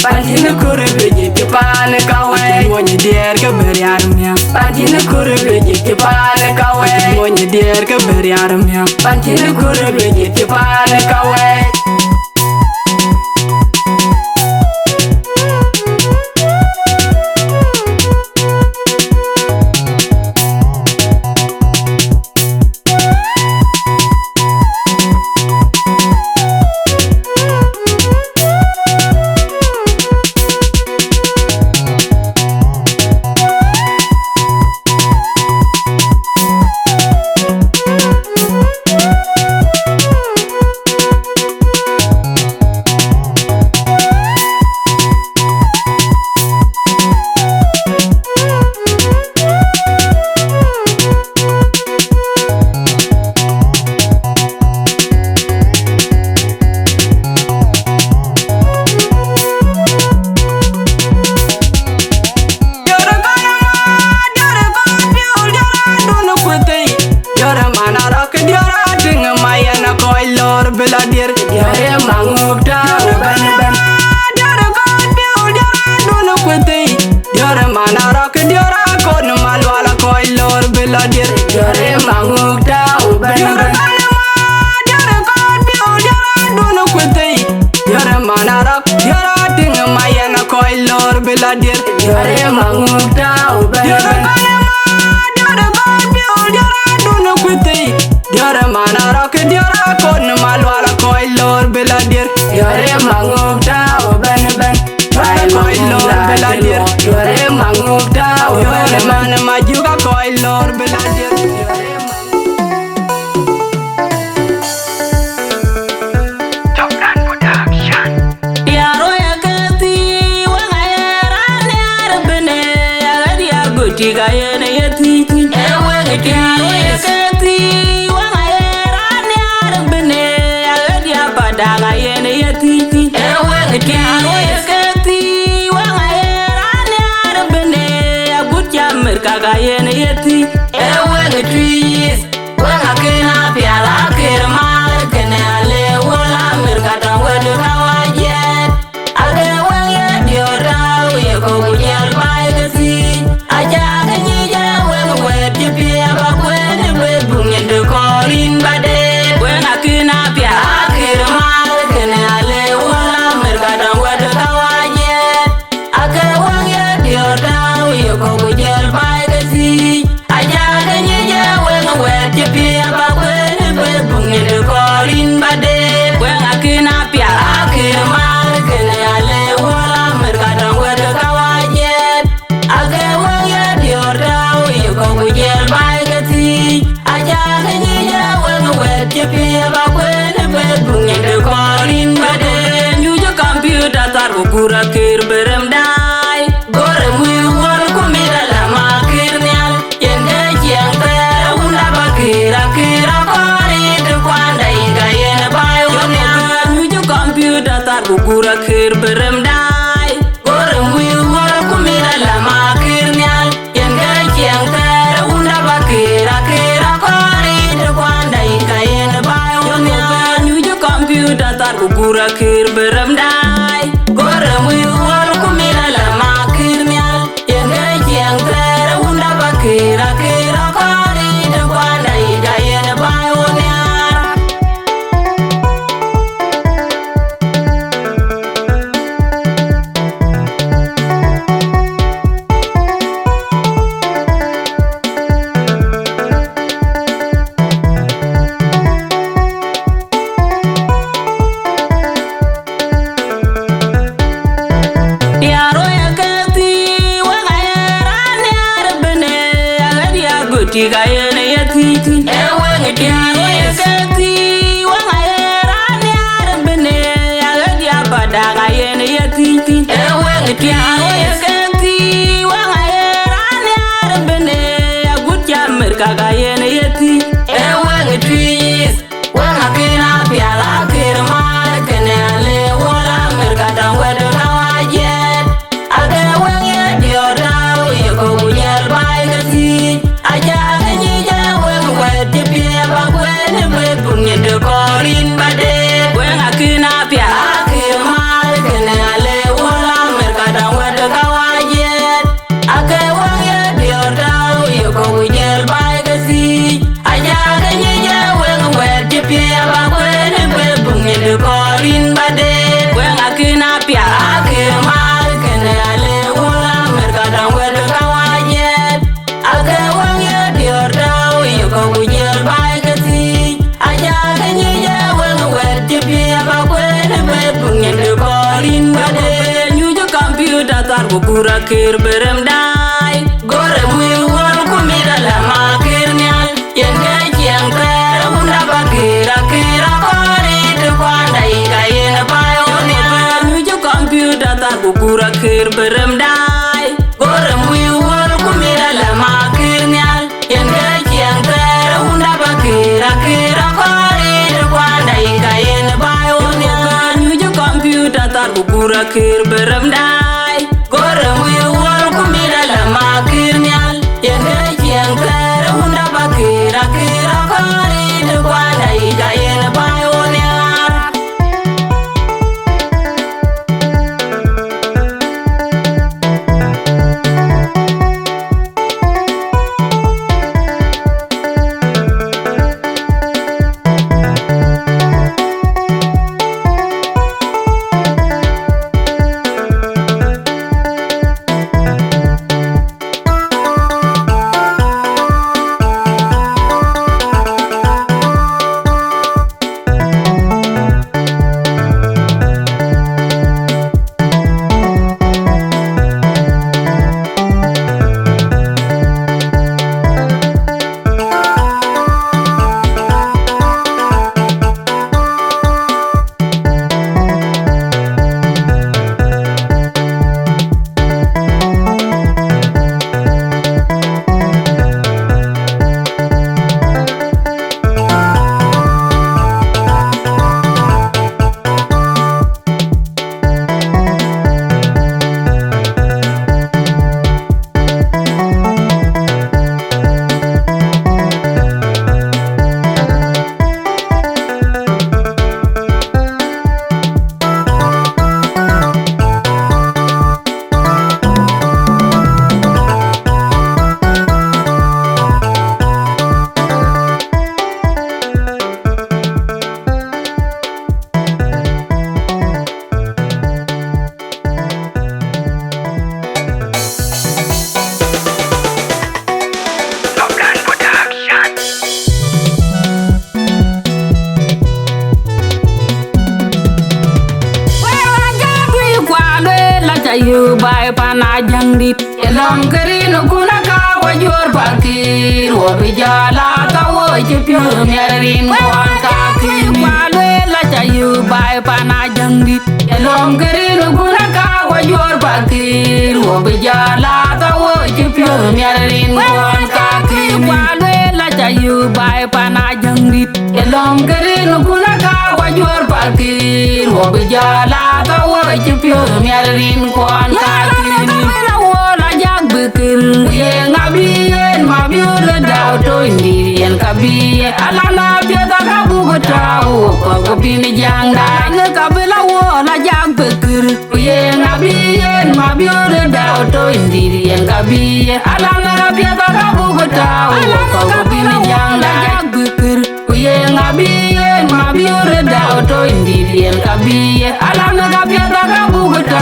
A: Panjine kure beji pane kawe. Aji monyi derga beriarnya. Panjine kure beji pane kawe. Aji monyi derga beriarnya. Panjine kure beji pane kawe. Beladir. Yore manguk dao ben ben. Yore kon biu yore dunu kuti. Yore manara kidiora kon malwala koi lor beladir. Yore manguk dao ben ben. Yore kon biu yore dunu kuti. Yore manara yore ting mayana koi lor beladir. Yore manguk dao ben ben. Yore kon biu yore dunu kuti. Yore manara kidiora kon malwala koi lor beladir. Yore manguk dao ben ben. Pai koi lor beladir. Yore manguk dao. Yore mana majuga koi lor beladir. Joglan Production. Yaro ya kati wangayera ne arbene agadi aguti gayene yetiti. Ewe ngiti yaro ya kati. Daga yene yetiti. Ewe ngiti yeketi. Wanga era ne arbene. Agutya merkaga yene yeti. Ewe ngiti. Wanga kena piala kirma. Kene ale wala merkata wedu kawajet. Age wenge diora. Yeko kujel baigasi. Aja kenyija wenge wedi pia bakwene. Webunye de korin bade. Wanga kena piala kirma. Gura kir berem dai gore mui wal kumira la makir nyal yende jiang te unda bakira kira kori de kwanda inga yene bayo nyal nyuju computer tar gura kir berem dai gore mui wal kumira la makir nyal yende jiang te unda bakira kira kori de kwanda inga yene bayo
E: gura kir beremdai gore mu wal kumira la makir nyal yenge jeng tere unda bakira kira kari de kwana ida yen bayonya tiga yene yatiti ewe ngetiaro yeketi wanga yerani arabene yagadi abadaga yene yatiti ewe ngetiaro yeketi wanga yerani arabene yagutya merkaga yene yati ewe ngetis wanga kina piala kirmar kenale wala merkata wedo nawajet ade wenge diodaw yeko munyel baigati aja nyi wen wet pie ba wen be punye de korin bade wen akina pia akirmal kenale wala merkada wed kawajet ake wanye diodaw yeko wujel baigasi aja nyi wen wet pie ba wen be punye de korin bade wen akina pia akirmal kenale wala merkada wed kawajet ake wanye diodaw yeko wujel baigasi aja nyi wen wet pie ba wen be punye de korin bade nyujo computer tar gura kir beremdai gore mu wal kumira la makir nyal yenge jeng tere unda bakira kira kori de kwanda ida yen bayonya nyujo computer tar gura kir beremdai gore mu wal kumira la makir nyal yenge jeng tere unda bakira kira kori de kwanda ida yen bayonya nyujo computer tar gura kir beremdai gore mu wal kumira la makir nyal yenge jeng tere unda bakira kira kori de kwanda ida yen bayonya you by panajang dit elong kerino kuna ka wajur bakir wabijala ka woje pyo merin kon ka kini walwe la chayu by panajang dit elong kerino kuna ka wajur bakir wabijala ka woje pyo merin kon ka kini walwe la chayu by panajang dit elong kerino kuna ka wajur bakir wabijala ka woje pyo merin kon ka kini wala jag bekir ye ngabien mabiule daw to indi yen kabiye alana pieta ka bugutao ko ko bini jangda ne kabila indiri en kabiye alana rabia baka bugota ko bini janga jagbukir kuye ngabiye mabiure da oto indiri en kabiye alana rabia baka bugota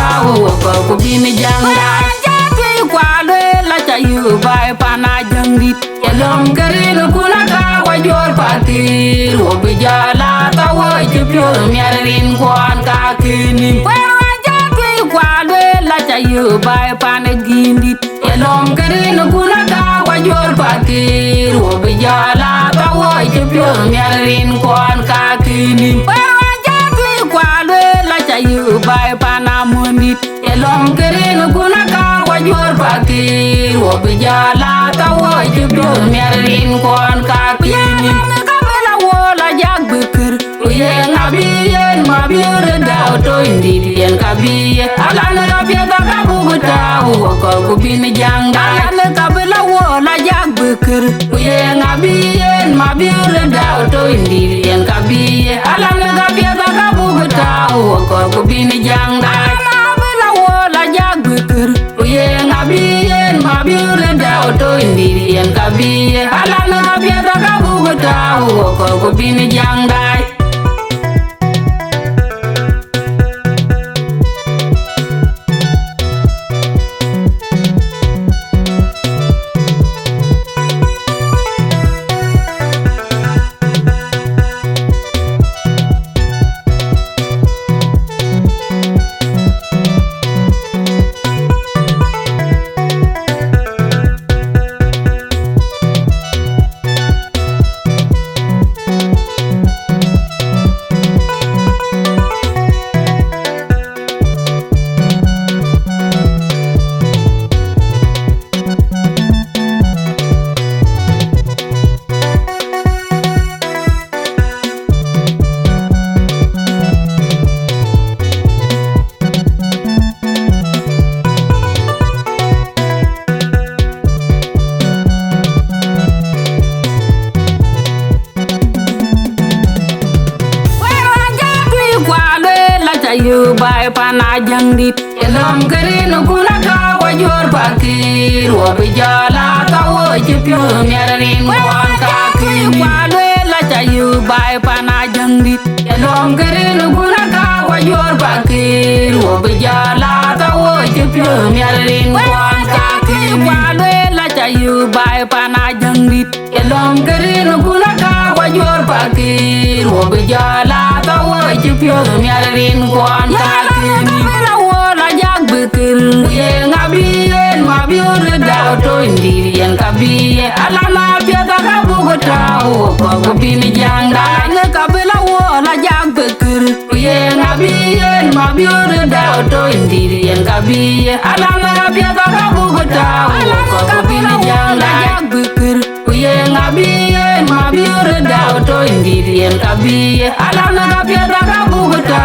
E: ko bini janga jati kwalo la chayu bai pana jangit yalom karin kunaka wajor patir obijala tawo jipyo miarin kwan kakini kwalo la chayu bai pana gindit yalom karin kunaka wajor patir obijala tawo jipyo miarin kwan kakini kwalo la chayu bai pana mundit yalom karin kunaka wajor patir obijala tawo jipyo miarin kwan kakini kabela wola jagbukir uye ngabiyen mabiure daw to indiriyen kabiye alana rabia baka buguta ko kubini janga alana kabela wola jagbukir uye ngabiyen mabiure daw to indiriyen kabiye alana rabia baka buguta ko kubini janga kabela wola jagbukir uye ngabiyen mabiure daw to indiriyen kabiye alana rabia baka buguta ko kubini janga yu bai pana jangdit elom kerin kunaka wajor pakir wabijala tawo jipyo miarin kwan kakini kwalo la chayu bai pana jangdit elom kerin kunaka wajor pakir wabijala tawo jipyo miarin kwan kakini kwalo la chayu bai pana jangdit elom kerin kunaka wajor pakir wabijala tawo jipyo miarin kwan kakini kabela wola jagbukir ye ngabiyen mabiure daw to indiriyen kabiye alana pieta kabugota ko bini janga ne kabela wola jagbukir ye ngabiyen mabiure daw to indiriyen kabiye alana pieta kabugota ko bini janga jagbukir ye ngabiyen mabiure daw to indiriyen kabiye alana pieta kabugota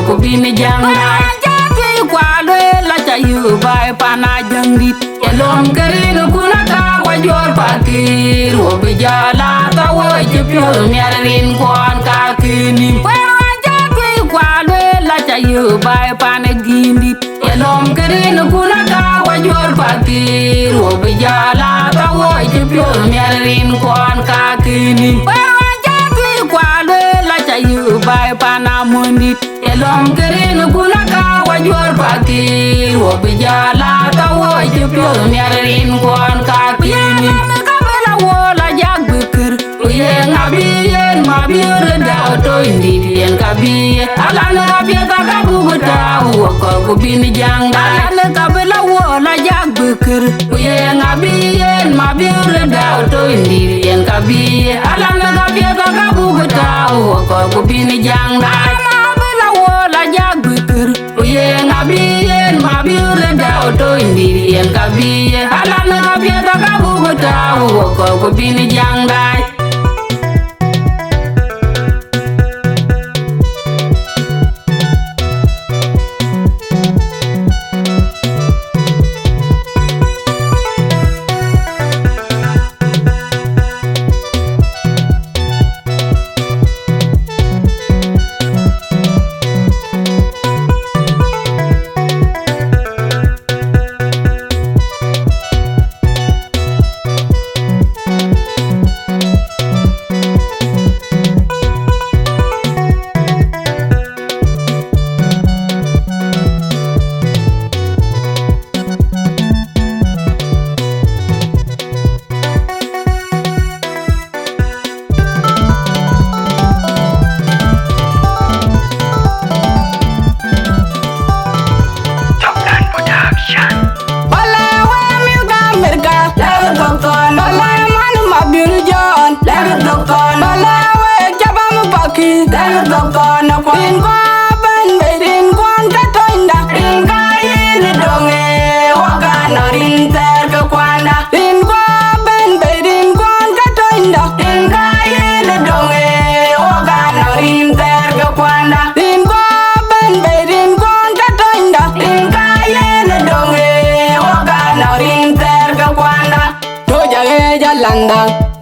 E: ko bini janga jati kwalo la chayu bai pana jangdit yalom kerin kunaka wajor pakir obijala tawo jipyo miarin kwan kakini jati kwalo la chayu bai pana gindit yalom kerin kunaka wajor pakir obijala tawo jipyo miarin kwan kakini kwalo la chayu bai pana mundit elom kerin kunaka wajor pakir wabijala tawo jipyo miarin kwan kakini kabela wola jagbukir uye ngabiyen mabiure daw to indiriyen kabiye alana rabia baka buguta ko bini janga alana kabela wola jagbukir uye ngabiyen mabiure daw to indiriyen kabiye alana rabia baka buguta ko bini janga kabela wola jagbukir uye ngabiyen mabiure daw to indiriyen kabiye alana rabia baka buguta ko bini janga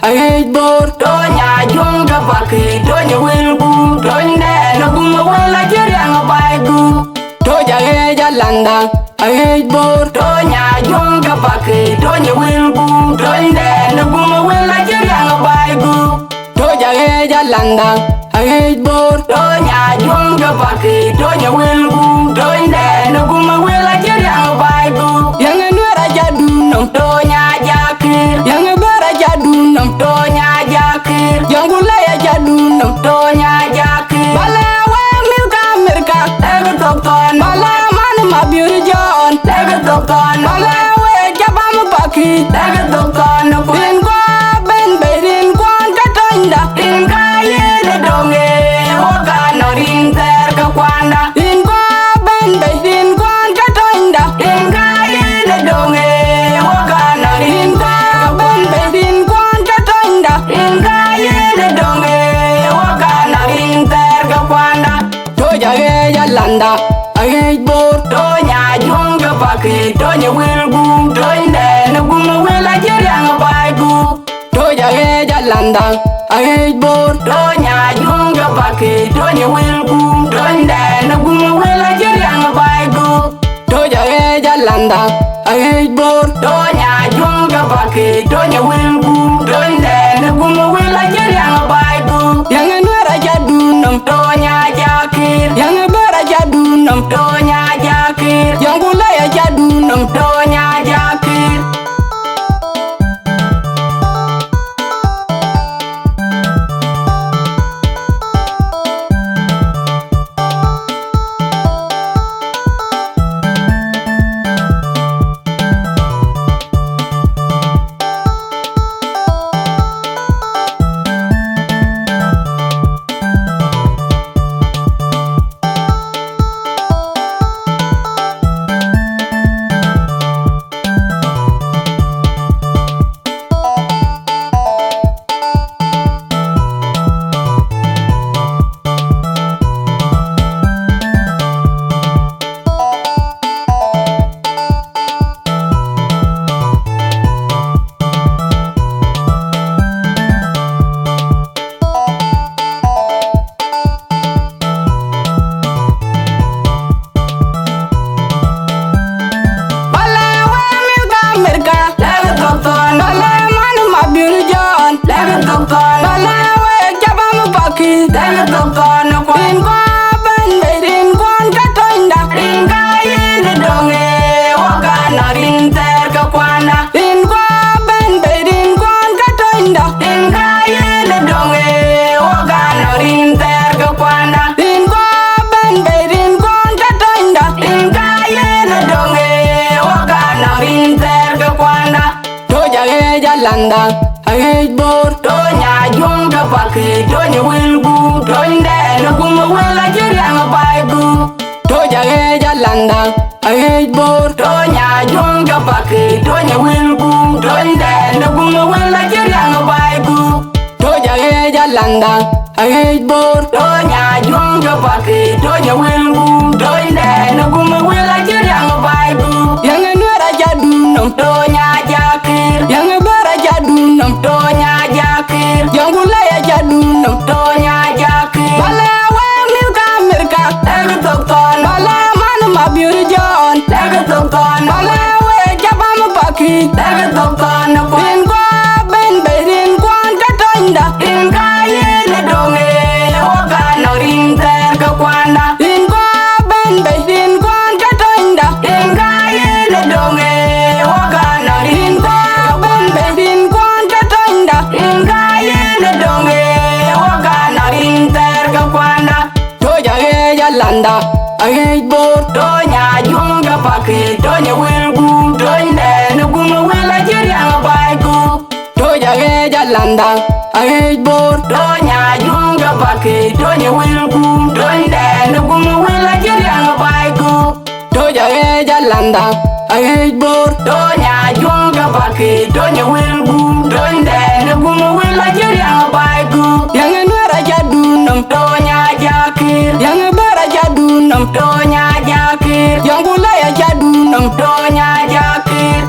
A: ai bor tonya junga paki tonya wilbu tonde no kuma wala jeriang bai gu toja eja landa ai bor tonya junga paki tonya wilbu tonde no kuma wala jeriang bai gu toja eja landa ai bor tonya junga paki tonya wilbu tonde no kuma wala jeriang bai gu yang nuara jadunam tonya jakir yang bara jadunam tonya jakir yang gulaya jadunam tonya jakir bala wa milka mirka ego tokton bala man mabir jon ego tokton bala we jabam paki ego tokton bin ko ben berin kon katonda in kaye de donge oga norin ter ka kwanda in ko ben berin kon katonda in kaye de donge oga norin ter ben berin kon katonda in kaye de donge oga norin ter ka kwanda toja eja landa ai bor tonya junga paki tonya wilbu tonde no guma wela jeriang bai gu toja eja landa ai bor tonya junga paki tonya wilbu tonde no guma wela jeriang bai gu toja eja landa ai bor tonya junga paki tonya wilbu tonde no guma wela jeriang bai gu yang nuara jadunam tonya jakir yang bara jadunam tonya jakir yang gulaya jadunam tonya jakir landa ai bor tonya junga paki tonya wilbu tonde no kuma wela jeriang bai gu toja eja landa ai bor tonya junga paki tonya wilbu tonde no kuma wela jeriang bai gu toja eja landa ai bor tonya junga paki tonya wilbu tonde no kuma wela jeriang bai gu yang nuara jadunam tonya jakir yang bara jadunam tonya jakir yang gulaya jadunam tonya jakir bala wa milka mirka ego tokton bala man mabir jon ego tokton bala we jabam paki ego tokton bin ko ben berin kon katonda in kaye de donge oga norin ter ka kwanda in ko ben berin kon katonda in kaye de donge oga norin ter ben berin kon katonda in kaye de donge oga norin ter ka kwanda toja eja landa ai bor tonya junga paki tonya wilbu tonde no kuma wela jeriang bai gu toja eja landa ai bor tonya junga paki tonya wilbu tonde no kuma wela jeriang bai gu toja eja landa ai bor tonya junga paki tonya wilbu tonde no kuma wela jeriang bai gu yang nuara jadunam tonya jakir yang bara jadunam tonya jakir yang gulaya jadunam tonya jakir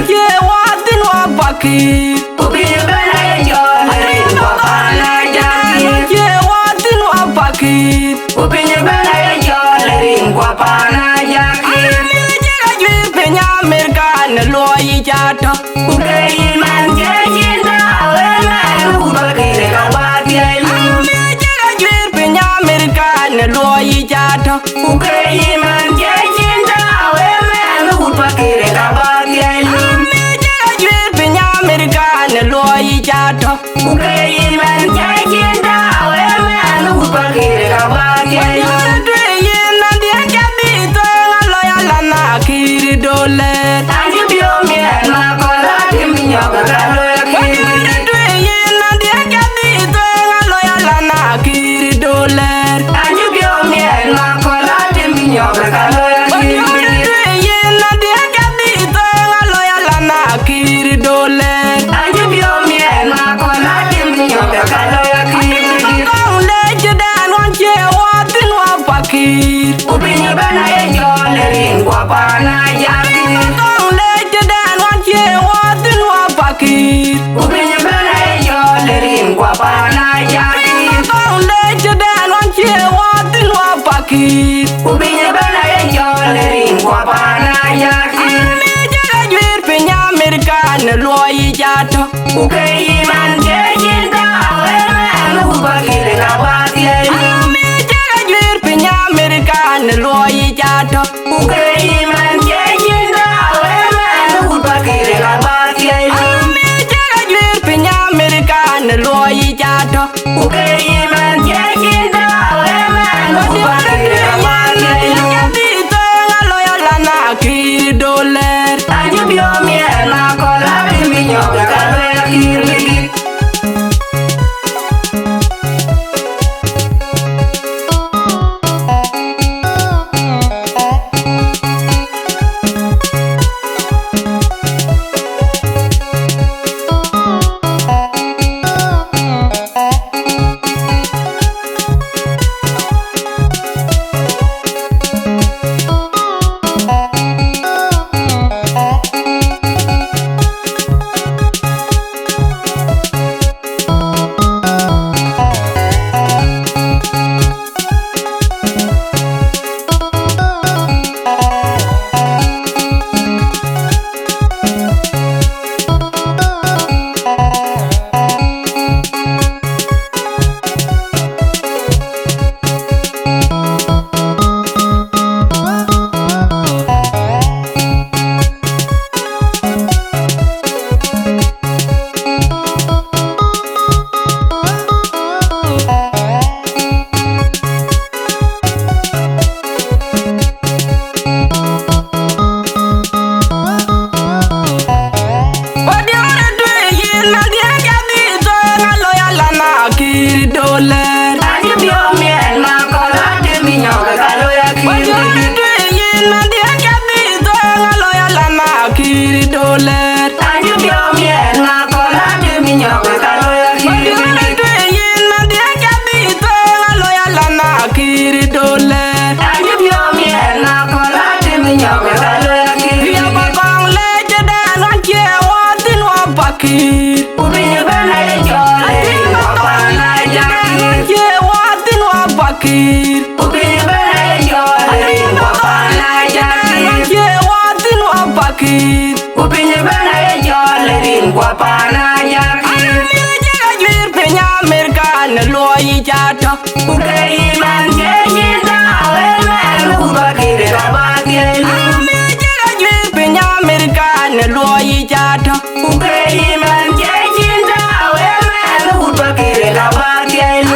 E: ke watin wa bakir upinye bana ye jole kwa pana jaki ke watin wa bakir upinye bana ye jole kwa pana jaki jira jwir penya Amerika ne loyi jato ukei man ke jinda wena ubakir ka watin jira jwir penya Amerika ne loyi jato ukei man ke jinda wena ubakir ka watin jira jwir penya Amerika ne loyi jato ukei man ke jinda wena ubakir ka watin kiri dole tanju bio mien ma kola timi nyoga kalo ya kiri tuye na dia kadi to ngalo ya lana kiri dole tanju bio mien ma kola timi nyoga kalo ya kiri tuye na dia kadi to ngalo ya lana kiri dole tanju bio mien ma kola timi nyoga kalo ya kiri kole jedan wanche watin wa pakir upinya bana ye jole ringwa pana jaki kole jedan wanche watin wa pakir upinya bana ye jole ringwa pana jaki kole jedan wanche watin wa pakir upinya bana ye jole ringwa pana jaki jara jwir pinya Amerika ne loyi jato ukei man ke jinda wena ubakir ka watin jara jwir pinya Amerika ne loyi jato ukei man ke jinda wena ubakir ka watin jara jwir pinya Amerika ne loyi jato ukei man ke jinda wena ubakir ka watin dito ngalo ya lana kiri doler tanju bio mien ma kola timi nyoga kalo ya kiri upinya bana ye jole kwa pana jaki watin wa bakir upinya bana ye jole kwa pana jaki watin wa bakir upinya bana ye jole kwa pana jaki jara jwir pinya Amerika ne loyi jato ukei man ke jinda wena ubakir ka watin jara jwir pinya Amerika ne loyi jato ukei man ke jinda wena ubakir ka watin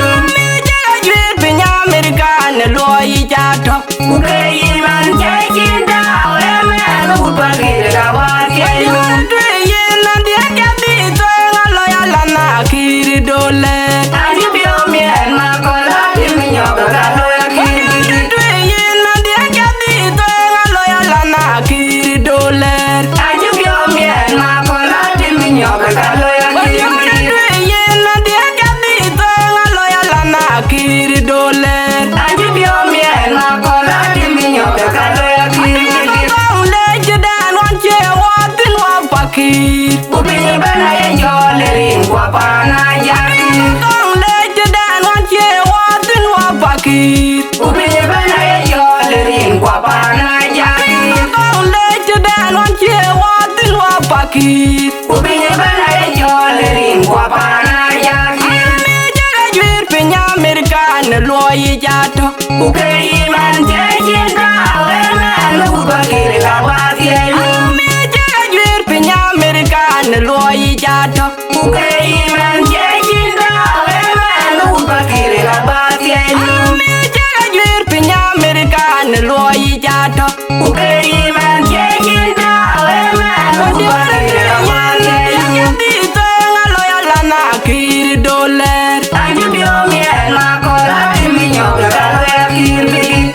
E: jara jwir pinya Amerika ne loyi jato ukei man ke jinda wena ubakir ka watin tuye na dia kadi to ngalo ya lana kiri dole tanju bio mien ma kola timi nyoga kalo ya kiri tuye na dia kadi to ngalo ya lana kiri dole tanju bio mien ma kola timi nyoga kalo ya kiri tuye na dia kadi to ngalo ya lana kiri dole tanju bio mien ma kola timi nyoga kalo ya kiri kole jedan wanche watin wa pakir Ubinye banare jole rin kwa pana yakir Amejere juir pinya Amerikane loyi jato Ukeri man jejinka Weme upakir kabatielu Amejere juir pinya Amerikane loyi jato Ukeri man jejinka Weme upakir kabatielu Amejere juir pinya Amerikane loyi jato Ukeri man jejinka Weme upakir kabatielu Dito ngaloya lana kiri doler Anju biomi makola minyo kare kiri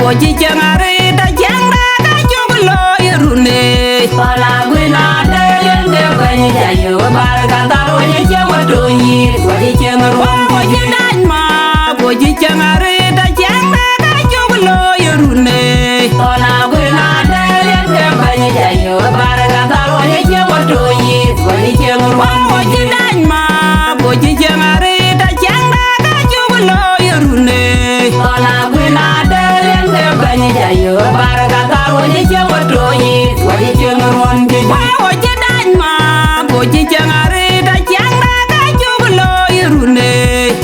E: Oji jangare da jangda da joglo yerune Pala gwina de yende bani jayo barga daro ye jawato yi Wadi jangaru oji danma Oji jangare da jangda da joglo yerune Pala gwina de yende bani jayo barga daro ye jawato yi Wadi jangaru oji danma Oji jangare da jangda da joglo yerune Pala gwina de Bani jayo barga daro ye jawato yi Wadi jangaron di Oji danma Oji jangare da jangda da joglo yerune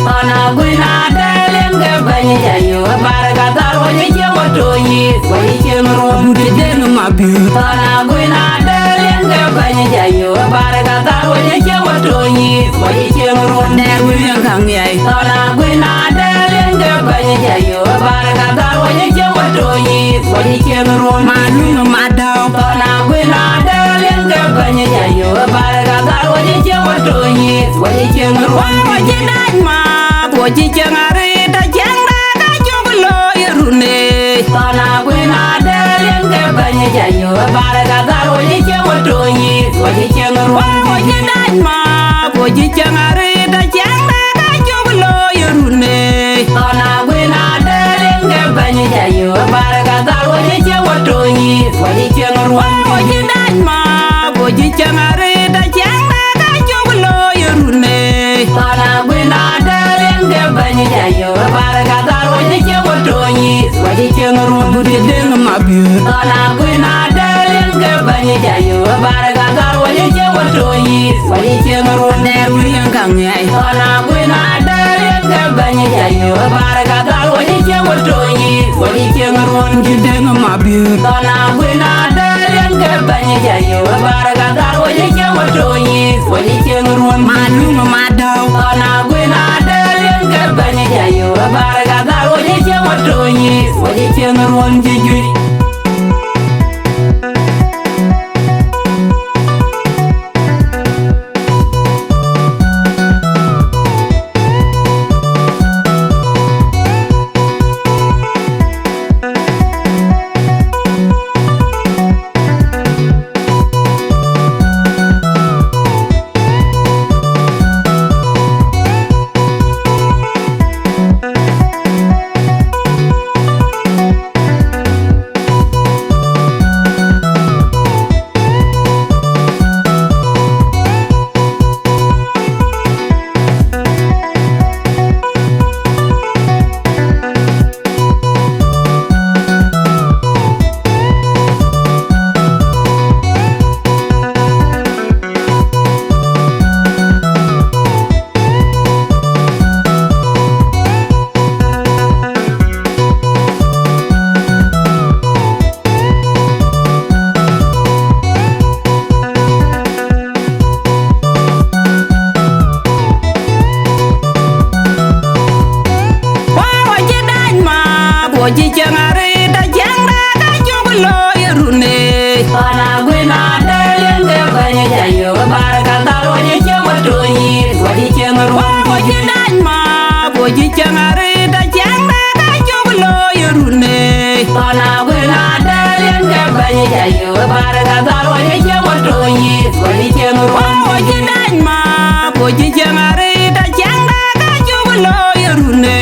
E: Pana gwina delenge bani jayo barga daro ye jawato yi Wadi jangaron di denma bi Pana gwina delenge bani jayo barga daro ye jawato yi Wadi jangaron de wuyen kang yai Pana gwina delenge bani jayo barga daro ye jawato yi Wadi jangaron malunga madao Pana gwina delenge bani jayo barga daro ye jawato yi Wadi jangaron Oji danma Oji jangare da jangda da joglo yerune Pana gwina delenge bani jayo barga daro ye jawato yi Wadi jangaron Oji danma Oji jangare da jangda da joglo yerune Pana gwina delenge bani jayo barga daro ye jawato yi Wadi jangaron Oji danma Oji jangare da jangda da joglo yerune Pana gwina delenge bani jayo barga daro ye jawato yi Wadi jangaron Budi denma bi Pana gwina delenge bani jayo barga daro ye jawato yi Wadi jangaron de wuyen kang yai Pana gwina delenge bani jayo barga daro ye jawato yi Wadi jangaron Di denma bi Pana gwina delenge bani jayo barga daro ye jawato yi Wadi jangaron malunga madao Pana gwina delenge bani jayo barga daro ye jawato yi Wadi jangaron jujuri boji changare da jangda da jugulo yerune Pana gwina delenge banye jayo baraka taro je chewatoni Wadi chengaru boji danma boji changare da jangda da jugulo yerune Pana gwina delenge banye jayo baraka taro je chewatoni Wadi chengaru boji danma boji changare da jangda da jugulo yerune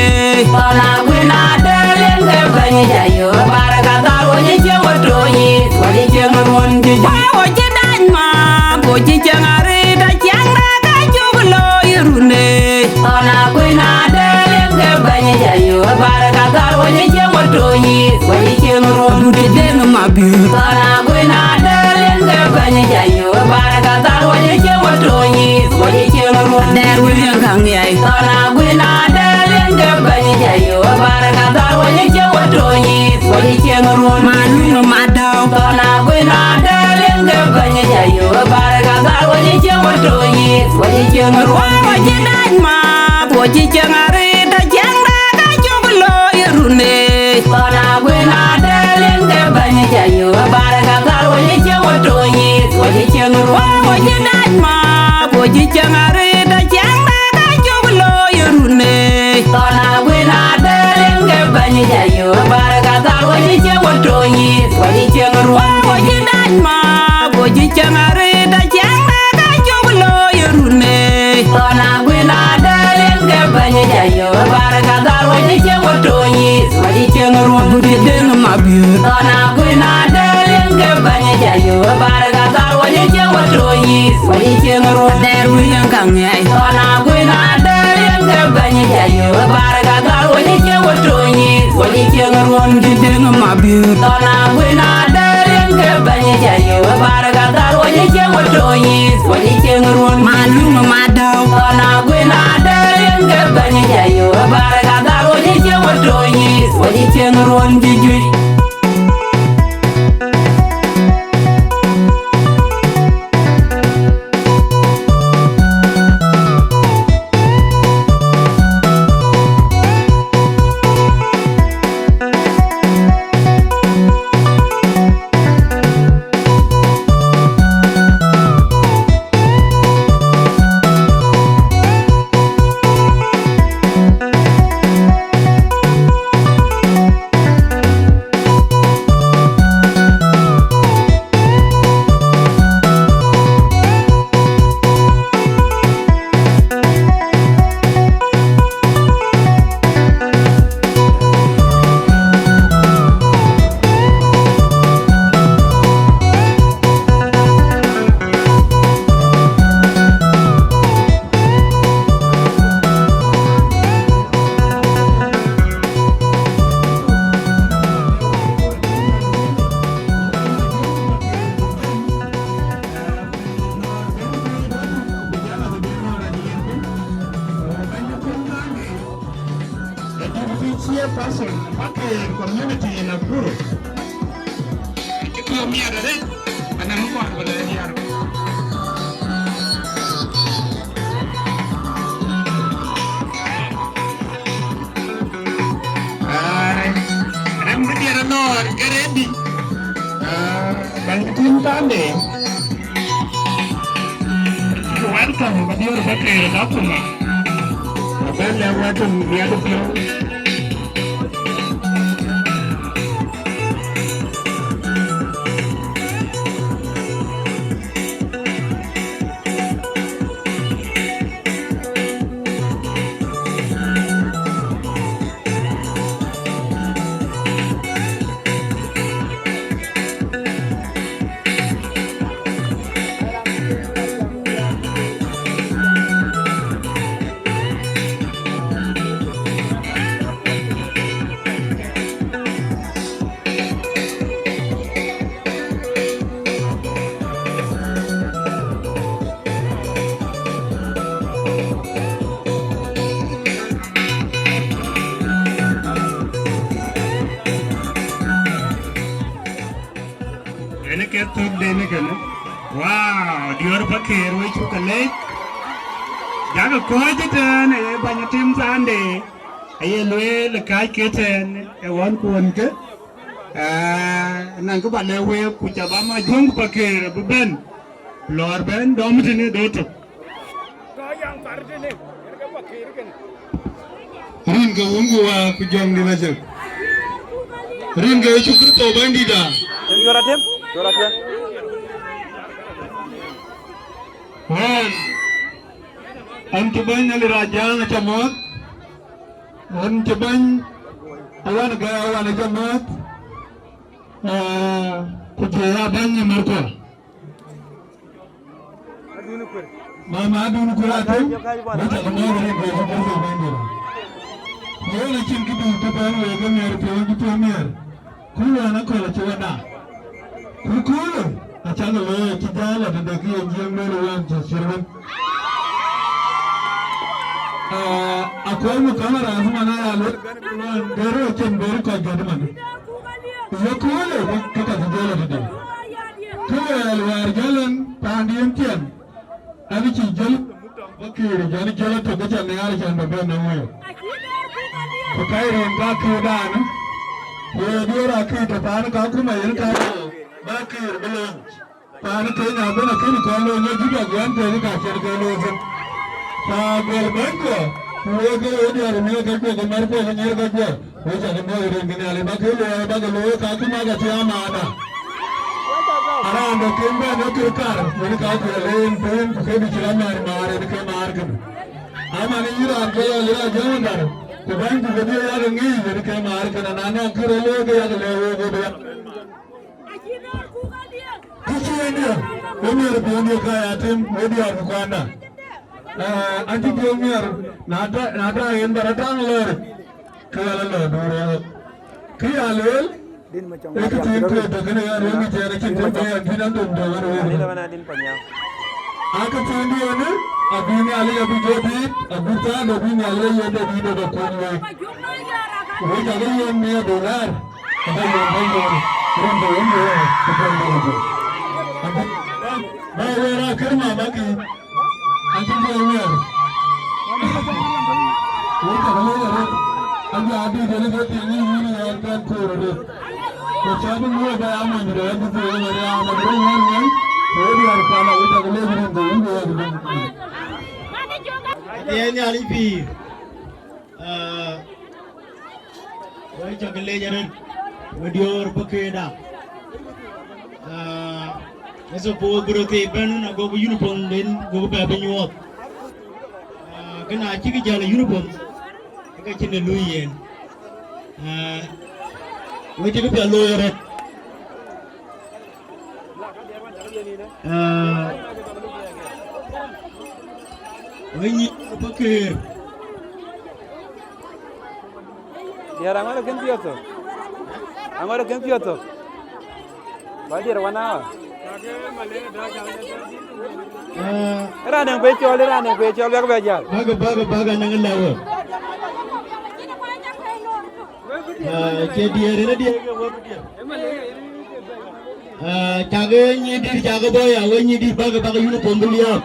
E: Pana gwina delenge banye jayo baraka taro je chewatoni Wadi chengaru boji danma boji changare da jangda da jugulo yerune Pana gwina delenge banye jayo baraka taro je chewatoni Wadi chengaru denga mabi Pana gwina delenge banye jayo baraka taro je chewatoni Wadi chengaru deru yangangyai Pana gwina delenge banye jayo baraka taro je chewatoni Wadi chengaru malunga madau Pana gwina delenge banye jayo baraka taro je chewatoni Wadi chengaru boji danma boji changare da jangda da jugulo yerune Pana gwina delenge banye jayo baraka taro je chewatoni Wadi chengaru boji danma boji changare da jangda da jugulo yerune Pana gwina delenge banye jayo baraka taro je chewatoni Wadi chengaru boji danma boji changare da jangda da jugulo yerune Pana gwina delenge banye jayo baraka taro je chewatoni Wadi chengaru denga mabi Pana gwina delenge banye jayo baraka taro je chewatoni Wadi chengaru deru yangangyai Pana gwina delenge banye jayo baraka taro je chewatoni Wadi chengaru denga mabi Pana gwina delenge banye jayo baraka taro je chewatoni Wadi chengaru malunga madau Pana gwina delenge banye jayo baraka taro je chewatoni Wadi chengaru jijui
D: Chairperson Pakir Community in Nakuru. Itu ada deh, ada muka pada dia. Ada mesti ada lor kerendi. Bantuin tande. Welcome, Badir Pakir, Datuma. Bella welcome, we are the wow, Dior Pakir, which you can make. Jaga koi jita ne banyak tim sande. aye loe le kai keten e wan kuon ke nan ko ba le we ku cha ba ma jung pa ke ben lor ben dom tini do to
B: rin ga wungu wa ku jom di lajak rin ga chu krito bandida
C: Joratem.
B: wan am coban ali rajang camot am coban awan ga awan camot ku jaya banya marko mama dun kurate mata kamo gare ko ko bandira Yola chin kitu tapan wega mer peon kitu mer. Kulu anak kola cuana. Kulu. Acan lo kijala tendaki enjiem mer wan jasirman. Aku mau kamera aku mana ya lo. Baru cen baru kau jadi mana. Ya kulu kita kijala tadi. Kulu luar jalan pandian kian. Abi kijal. Bakir jadi jalan tu kerja nengar jangan berbuat namuyo. Pakai rengga kudan, dia rakit pan kaku main kau, bakir belum, pan kau nabe nak ni kalau ni juga guan tu ni kacir kalau tu, pakai bangko, dia ni kerja kemar pun ni kerja, macam ni mau rengga ni alih bakir lo kaku maga siapa ada, ada anda kembar nak kerkar, ni kaku lain pun kau bicara mar ni kemar kan, aman ini orang jangan dah. Kebanyakan juga dia yang ni, jadi kayak market anak-anak kerja lagi yang lewat dia. Kecil dia, umur dia kaya tim, dia bukan dah. Anti umur, nada yang beratang lor, kaya lor, kaya lor. Itu tim tu, kena yang orang bicara cinta dia, dia tu dah. Aku cakap ni, abu ni alih abu jadi, abu cakap abu ni alih yang ada di dalam kuali. Kita jadi yang ni $1, kita yang rumah, bawa kerma bagi, antum bayar. Kita bayar, abu adi jadi kita ini yang kan kurus. Macam mana bayar mana? Kita bayar mana? Dia kalau kita boleh berintu, dia ni alibi. Kita boleh jalan video berkeda. Esok berarti pun aku uniform dan aku berpenyuap. Kena ciri jalan uniform, kita cina luian. Kita juga lawyer. Ini pakir.
C: Dia orang orang ganti tu. Bagi rawana. Rana becol, biar belajar.
B: Baga nangan lawa. Jadi dia. Jaga boy, awalnya di baga uniform belia.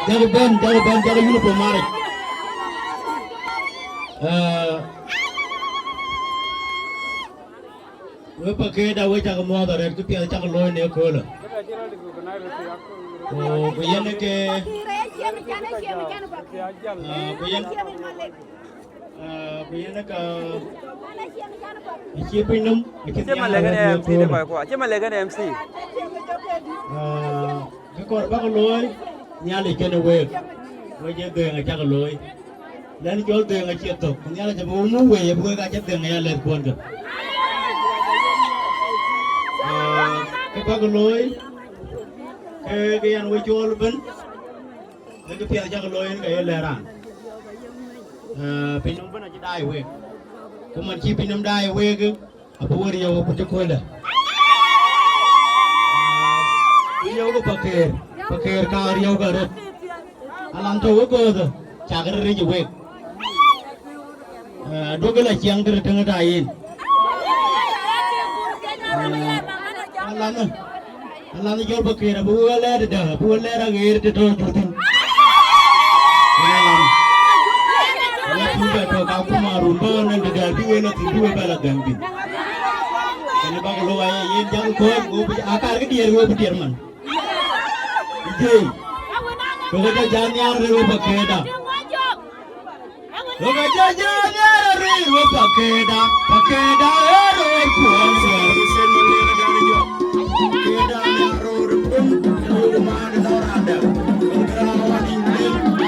B: Jaga ban uniform marik. We pakai dah we jaga muat ada tu piala jaga loy ni aku lah. Oh, bukan ke? Bukan ke? Siapa minum?
C: Siapa lagi ni MC ni pak? Siapa lagi ni MC?
B: Kekor baga loy, nyali kena we je dengan jaga loy. Dan jual dengan cietok, nyali je bawa we, bukan kaca dengan nyali kuan ke. Baga loy, ke yang we jual pun, lagi piala jaga loy ni kaya leran. Pinum pun aja dah we. Kuman ci pinum dah we ke, apa we dia apa je kuan dah. Dia juga pakai karya juga. Alam tu juga cagar reja we. Dua gelas yang terdengar lain. Alam ni jual pakai, buat leh dah, buat leh orang air tu jual. Alam ko akar ke dia go betir man ijei ko ga janyar re go bakeda ko ga janyar re go bakeda ero ko so sen mo le ga jo bakeda ro re pun ro ma da rada ko ga ma di le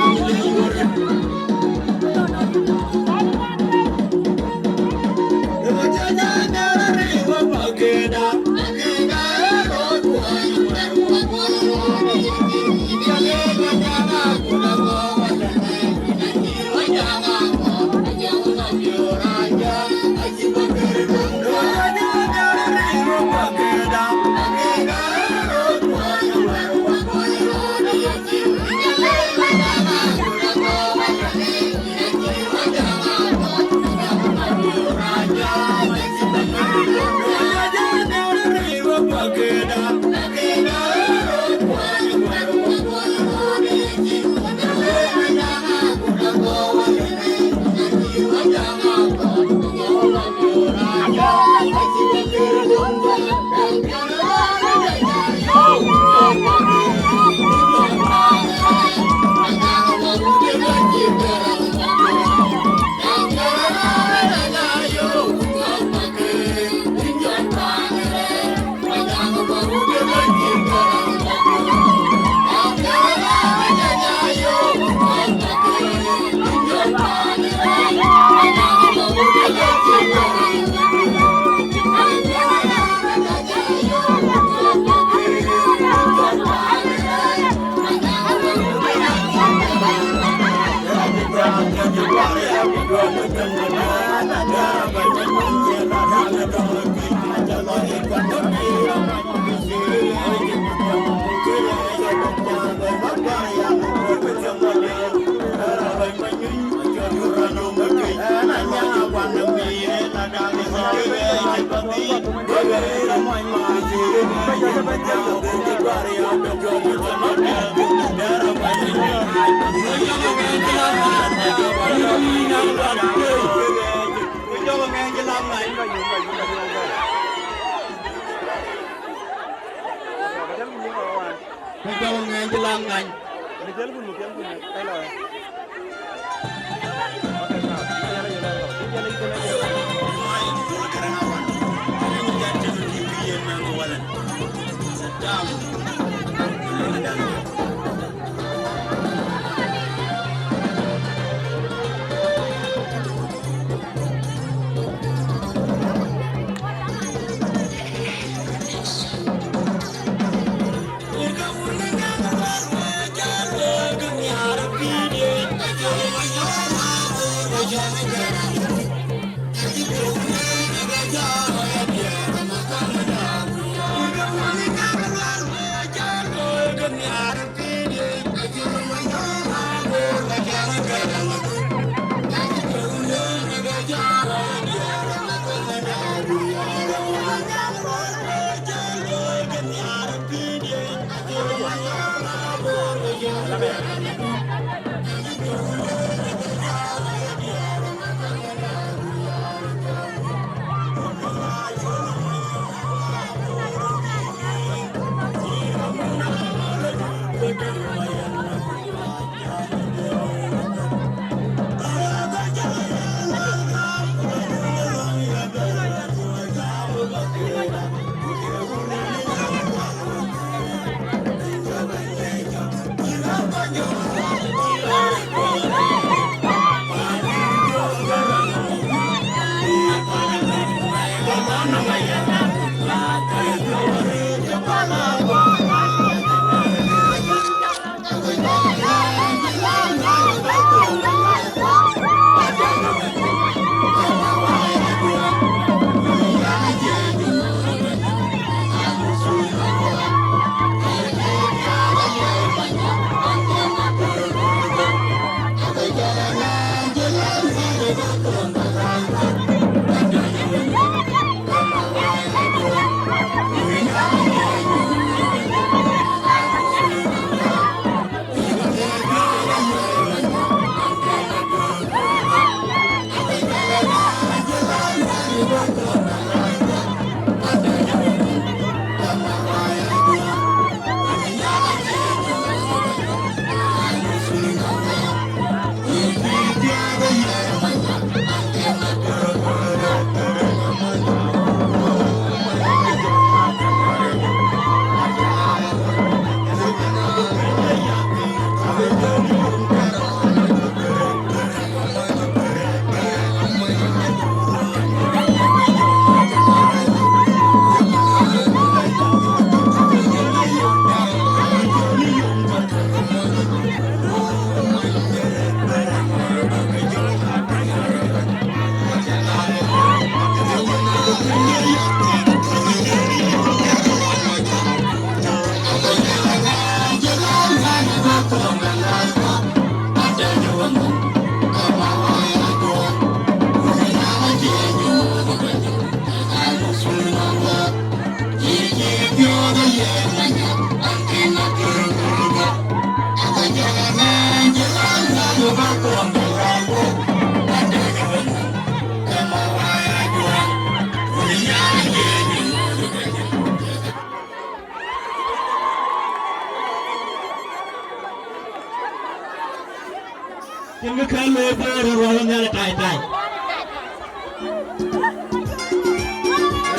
G: me for rolling the tie.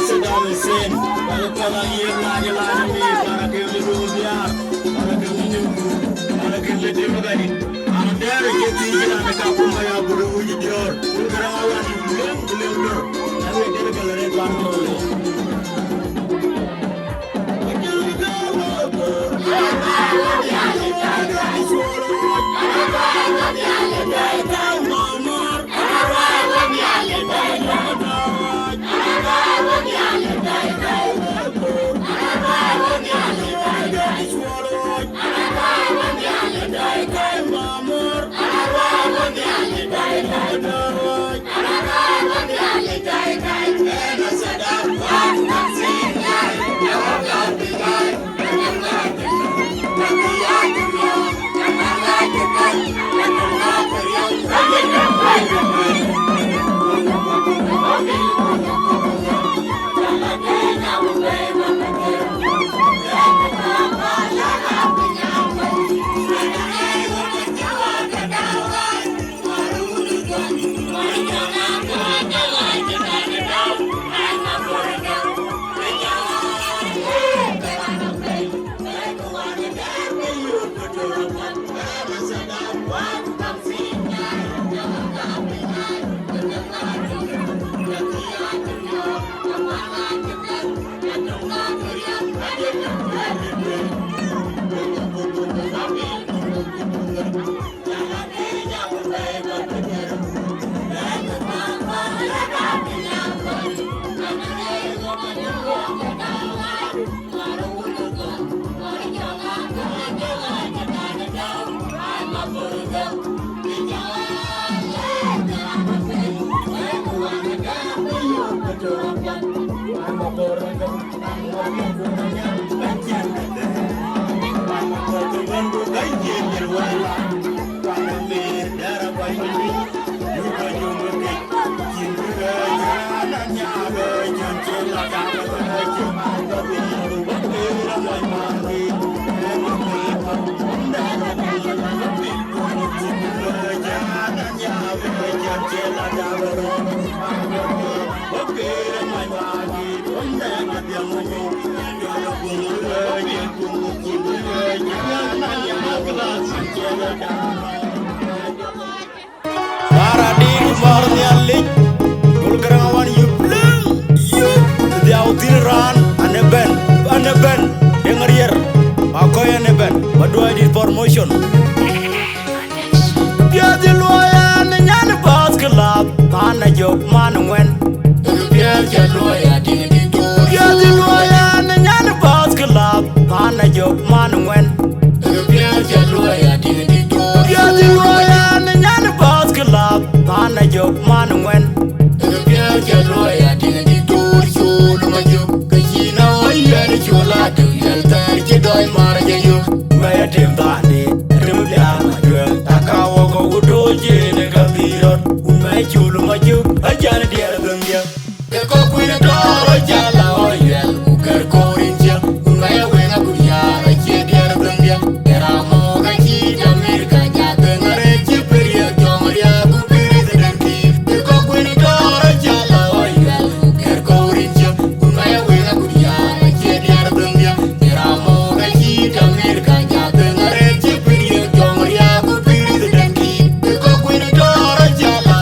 G: Saddam Hussein, para kala year lagi me, para kele Rubia, para kele Nyugu, para kele Demagani. I'm there to get the Kapumaya Buru Yor, Ugarawa, Glimmer, and we did a gallery one. Paradigm Mornialik, Gulgarawan you bloom, you the Autiran and a ben, Dengarier, Makoy and a ben, but do I need promotion? Piazzi lawyer and Yan Pascal, Mana joke, man when Piazzi lawyer didn't do Piazzi lawyer and Yan Pascal, Mana joke, man when Piazzi lawyer didn't do Piazzi lawyer and Yan Pascal, Mana joke, man when Piazzi lawyer didn't do so my joke, Casino, I had a chola to Yelta, Kidoy Maraja, where I came back. Chulu maju aja dia gengnya ko kuina doro jala oyel uker korinja unaya wena kuya aja dia gengnya era mo gaji damir kaja tengare ciperia jomaria kupiri sedengki ko kuina doro jala oyel uker korinja unaya wena kuya aja dia gengnya era mo gaji damir kaja tengare ciperia jomaria kupiri sedengki ko kuina doro jala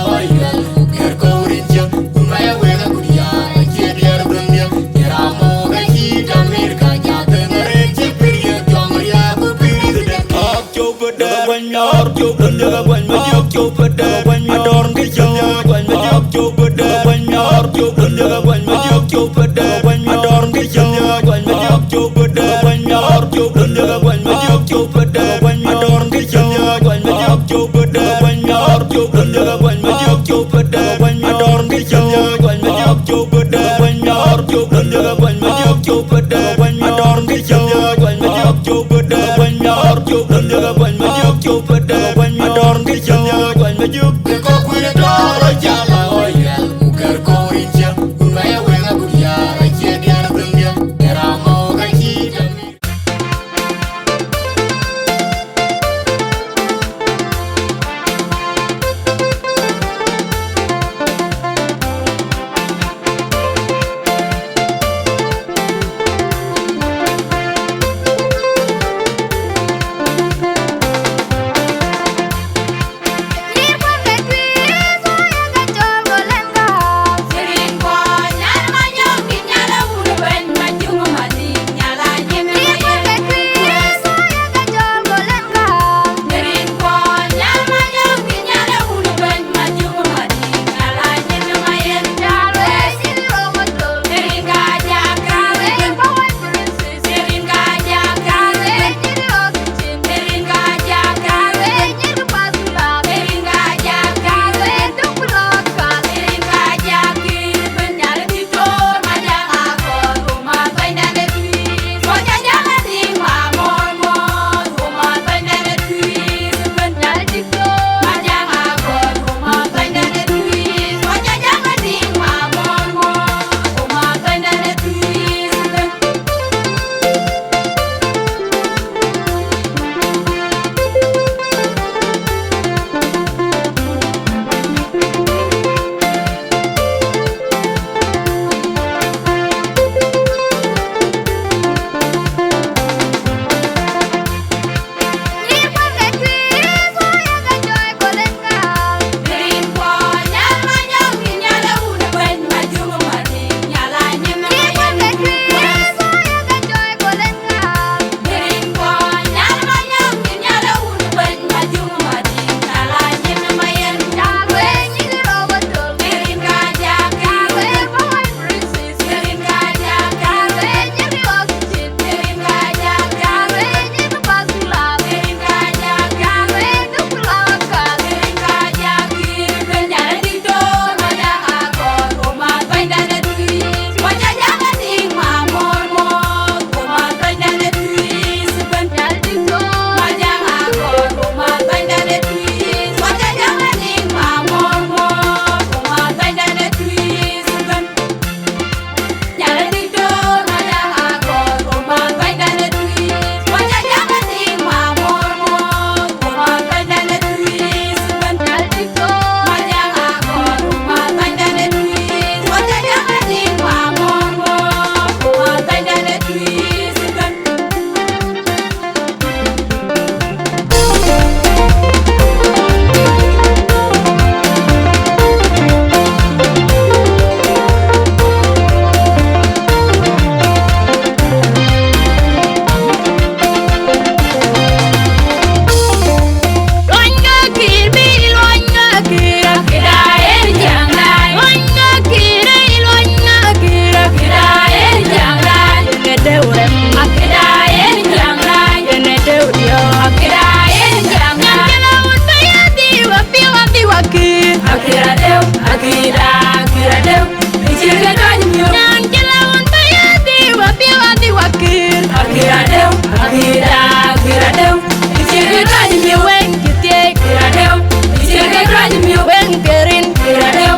E: wakil akira deu akira deu ichirge kanyo nan jelawan bayadi wapi wakil akira deu akira deu ichirge kanyo wen kitie akira deu ichirge kanyo wen gerin akira deu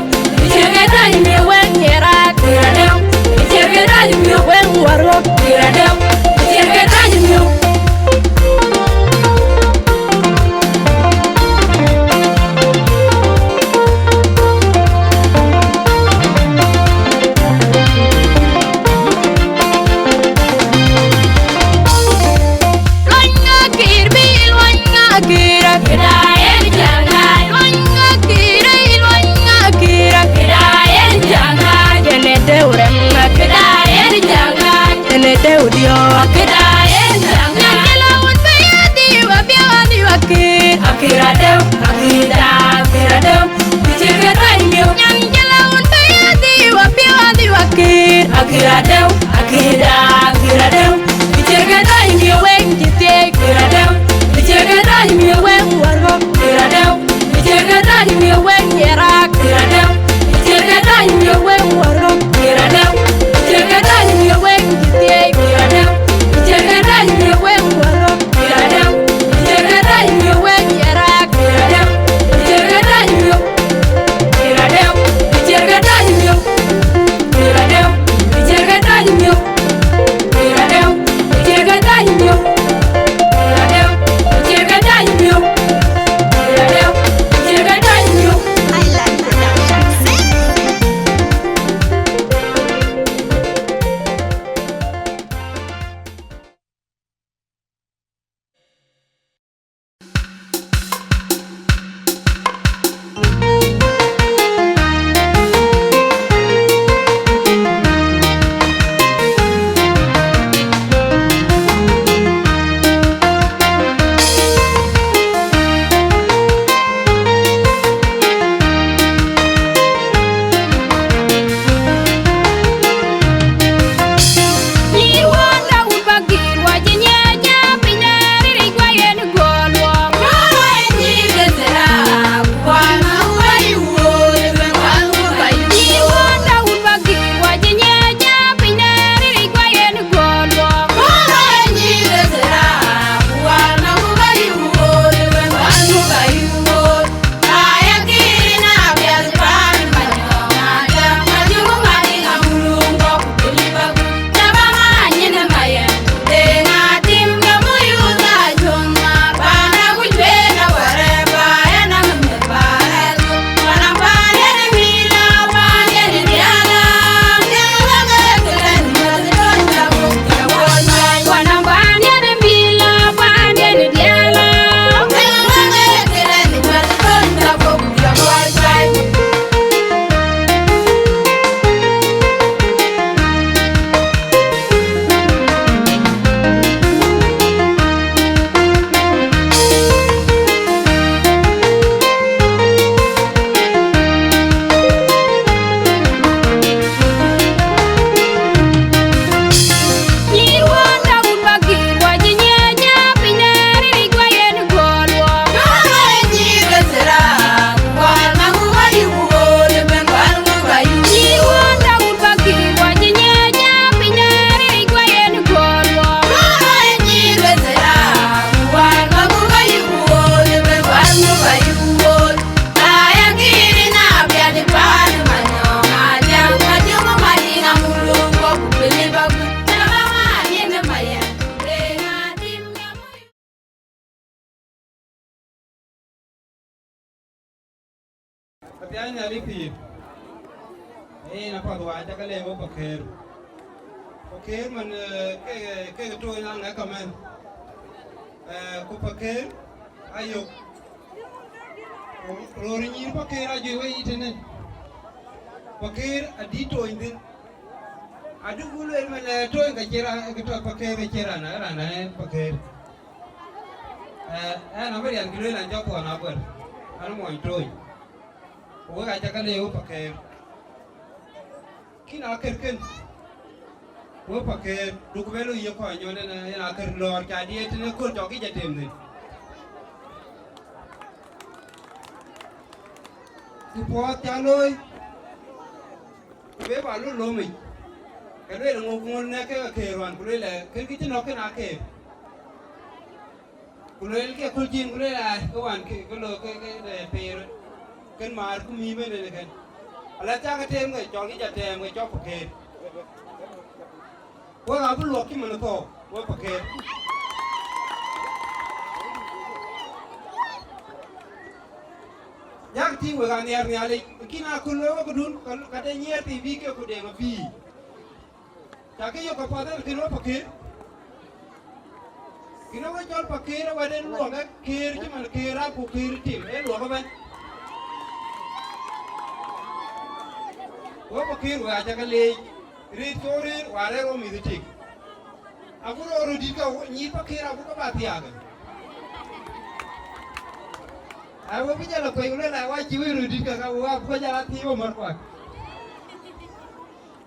E: ichirge kanyo wen yera akira deu ichirge kanyo wen waro akira deu ichirge kanyo
B: Patianya lipi. Na pa dua ja kale mo paker. Paker man ke to na na kamen. Ko paker ayo. Lori ni paker ajo we itene. Paker adito indin. Adu gulu el man to ga kira to paker ga kira na rana paker. Na bari an kilo na japo na ber. Anu mo itoy. Oga aja kale yo pakai, kina akhirkan, wo pakai dukbelu iya kau nyone na yang akhir lor jadi itu na kau joki jadi ni. ku po ta loy be ba lu lo mi ka le ngol ne ke ke wan ku le ke ki no ke na ke ku le ke ku jin ku le ko wan ke ko lo ke de pe ken mar ku mi me ne ken ala ta ka tem ngai chol ki ja tem ngai cho pa ke wa ga bu lo ki man to wa pa ke yak ti wa ga ner ni ale kina ku lo ko dun ka de nyer ti vi ke ku de ma vi ta ke yo ka pa da ke no pa ke kina wa chol pa ke wa de lo ga ke ki man ke ra ku ke ti e lo ka ban wa pa ke wa ja ka le ri to ri wa re ro mi ti aku ro di ka ni pa ke ra ku ka ba ti aga awo bi jalo ko yule la wa ji wiru di ka wa ko jala ti wo mar kwa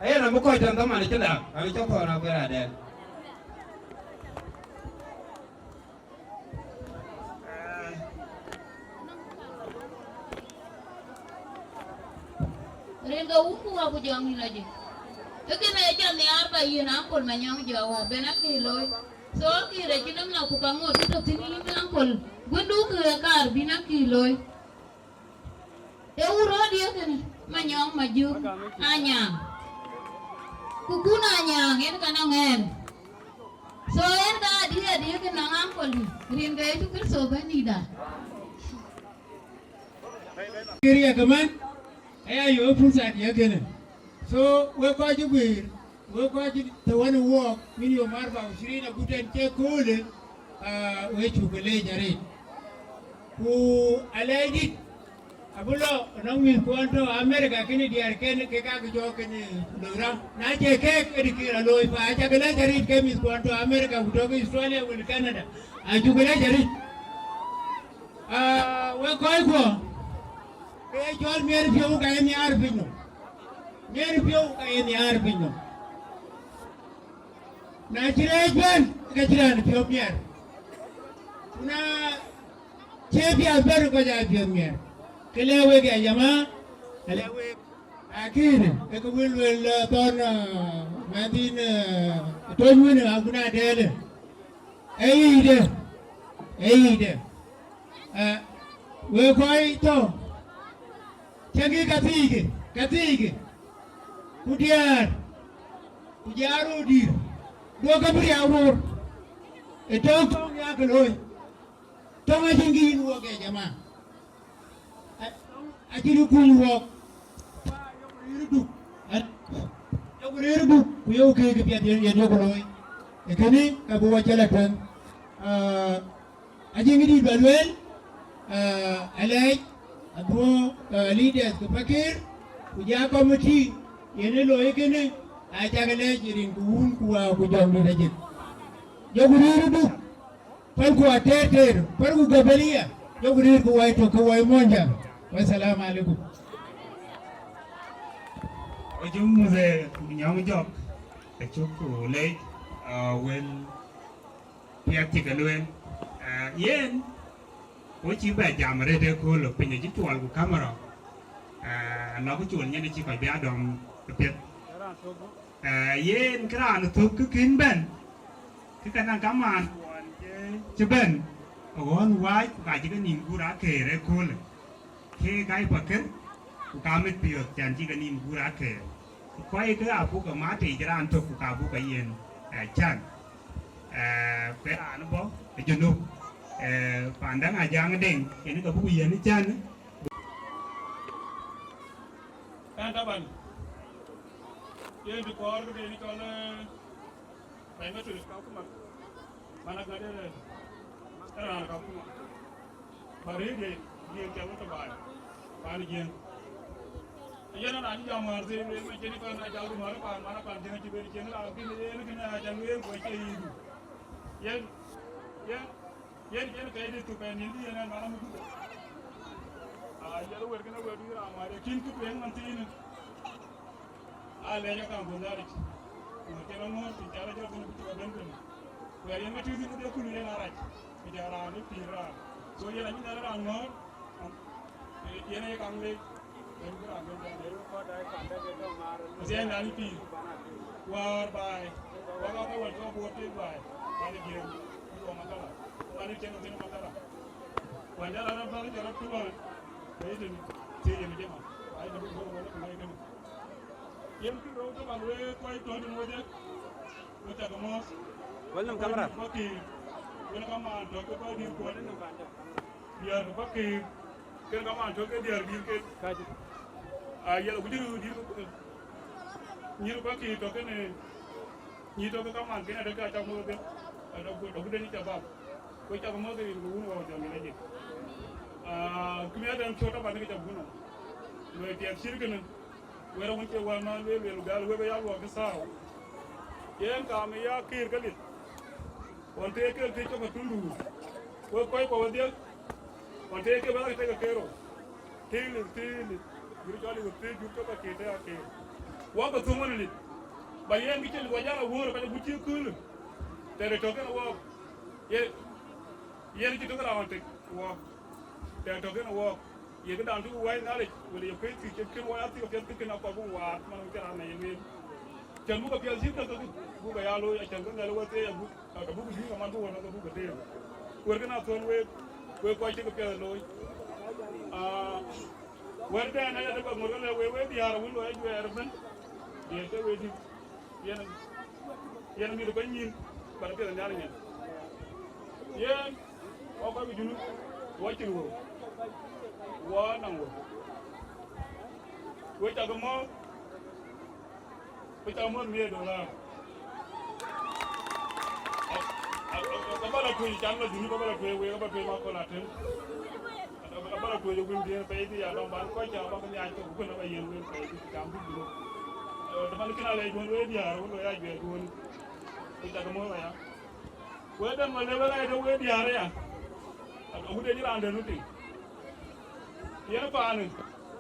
B: ayo na mo ko tan ta mane tela ani cho ko na ko ra de
H: Ringa umpu aku jangan ni lagi. Ekena aja ni arba yena angkol manyang jawa benak kiloi. So kira kita melakukan ngot itu sini angkol. Gundu ke kar binak kiloi. Euro dia kan manyang maju anyang. Kukuna anyang en kanangen. So en dia kena angkol ni. Ringa itu kersoba ni dah.
B: kiriya kaman aya yo fursa ya kenan so we ko ji gwir we ko ji to wani walk min yo marba usiri na guten ke kole we chugale jare ku alaidi abulo nong min ko to America kini diar ken ke ka jo ken lora na je ke dikira loy fa ja gele jare ke min ko to America ku to Australia ku Canada a chugale jare we ko ke jol mer fiu ka ni ar pinno mer fiu ka ni ar pinno na jirej ben ka jiran fiu mer na chebi alber ko ja fiu mer kelewe ke jama kelewe akin e ko wel ton madin tonwene aguna dele eyide we koi to Changi katige, kudiaru dir, dua kaburi aurur, itu tong ya keloi, tong ajingi nuak ya jama, ajiru nuak, yang beriru, kuyau ke kepiat yang keloi, ekani kabuwa jalakan, ajingi di balwel, alai. Abo leaders ko pakir kuja committee yene lo yekene aja gale jirin kuun kuwa ku jomni dajit joguriru du par ku ateter par ku gabaliya joguriru ku way to ko way monja wassalamu alaikum
D: ojum muze nyam job e choko le wel piati galwen yen wo chi ba jam re de ko lo pinye chi tual ku kamera lo ku chul nyane chi ko be adom pet yen kran tu ku kin ben ku kana kaman won je ben won wai ku ka ji nin ku ra ke re ko le ke gai pa ken ku ka mit pio chan ji nin ku ra ke ko ai ka apu ka ma te jran to ku ka bu ka yen chan pe an bo je no pandang ajang deng ini ke buku yen chan
I: kan taban ye di kor ke ni kala pai ma tu ka kuma mana ga de era ka kuma bare ge ge ke mo to ba pan ge ye na ani jam mar de me je ni ka na jalu mar pa mana pan de ni be ni chen la ki ne ni na jalu ye ko che yi ye kay di tu pen indi yana mana mu tu yaro wer gena wer dira amare kin tu pen man tin le ya kan gondari mo ke no mo ti jara jara bunu tu ben ben wer yana tu tu de kulu yana raj ti jara ni pira so yana ni dara ngor yana kan le Asian nani pi war bai waga ka war ko bote bai ani gem ko makala ani kenno tin makala wanda la ba ga ra tuwa bai din te yemi dema ai da ko ko ko ngai dem yem ki ro to ban we ko to din wode ko ta ko mo
C: walnam kamera
I: ko ki wala ka ma to ko ba dir ko biar ko ki ken ka ma to ke dir ke
C: kaji
I: yalla bu diru dir nyiru ba ki to kene nyi to ka man kene daga ta mo be ada ko do de ni ta ba ko ta mo de ni wo wa jam ni je kumya dan chota ba ni ta buno no ti aksir kene wera won ke wa ma le gal we ya wa ka sa yen ka me ya kir galit on te ke ko tundu ko de on te ke ba ta ka kero tili guru jali ko te jukka ba ke ta ke wa ba to mon ni ba yen gi tel wa jala woro ba bu ci kul te re to ke wa yen ci to ra on te wa te to ke wa ye ga dan du wa na le wala ye ko ti ke wa ya ti ko ke na ko bu wa man ke ra na ye ni tan bu ko pe ji ka to bu ga ya lo ya tan ga lo te ya bu ka bu ji ma bu wa na bu ga te ko ga na ton we ko ti ko pe lo werde na ya ko ngol le we di har wulo ay we arban ye ko we di yen mi do banyin bar pe na ñaan yen o ko bi junu wo ci wo wa nango we ta mo mi do la ko bala ko ci tan la junu ko bala ko we ko ba pe ma ko la ten bara ko yo windi en paydi ya don ban ko ja ba ko nyaa ko na ba yen wen paydi kam bu do da man kina lay gon we diar wono ya je gon ko ta ko mo ya we dem ma le wala do we diar ya ko hu de ni lande no ti yen pa an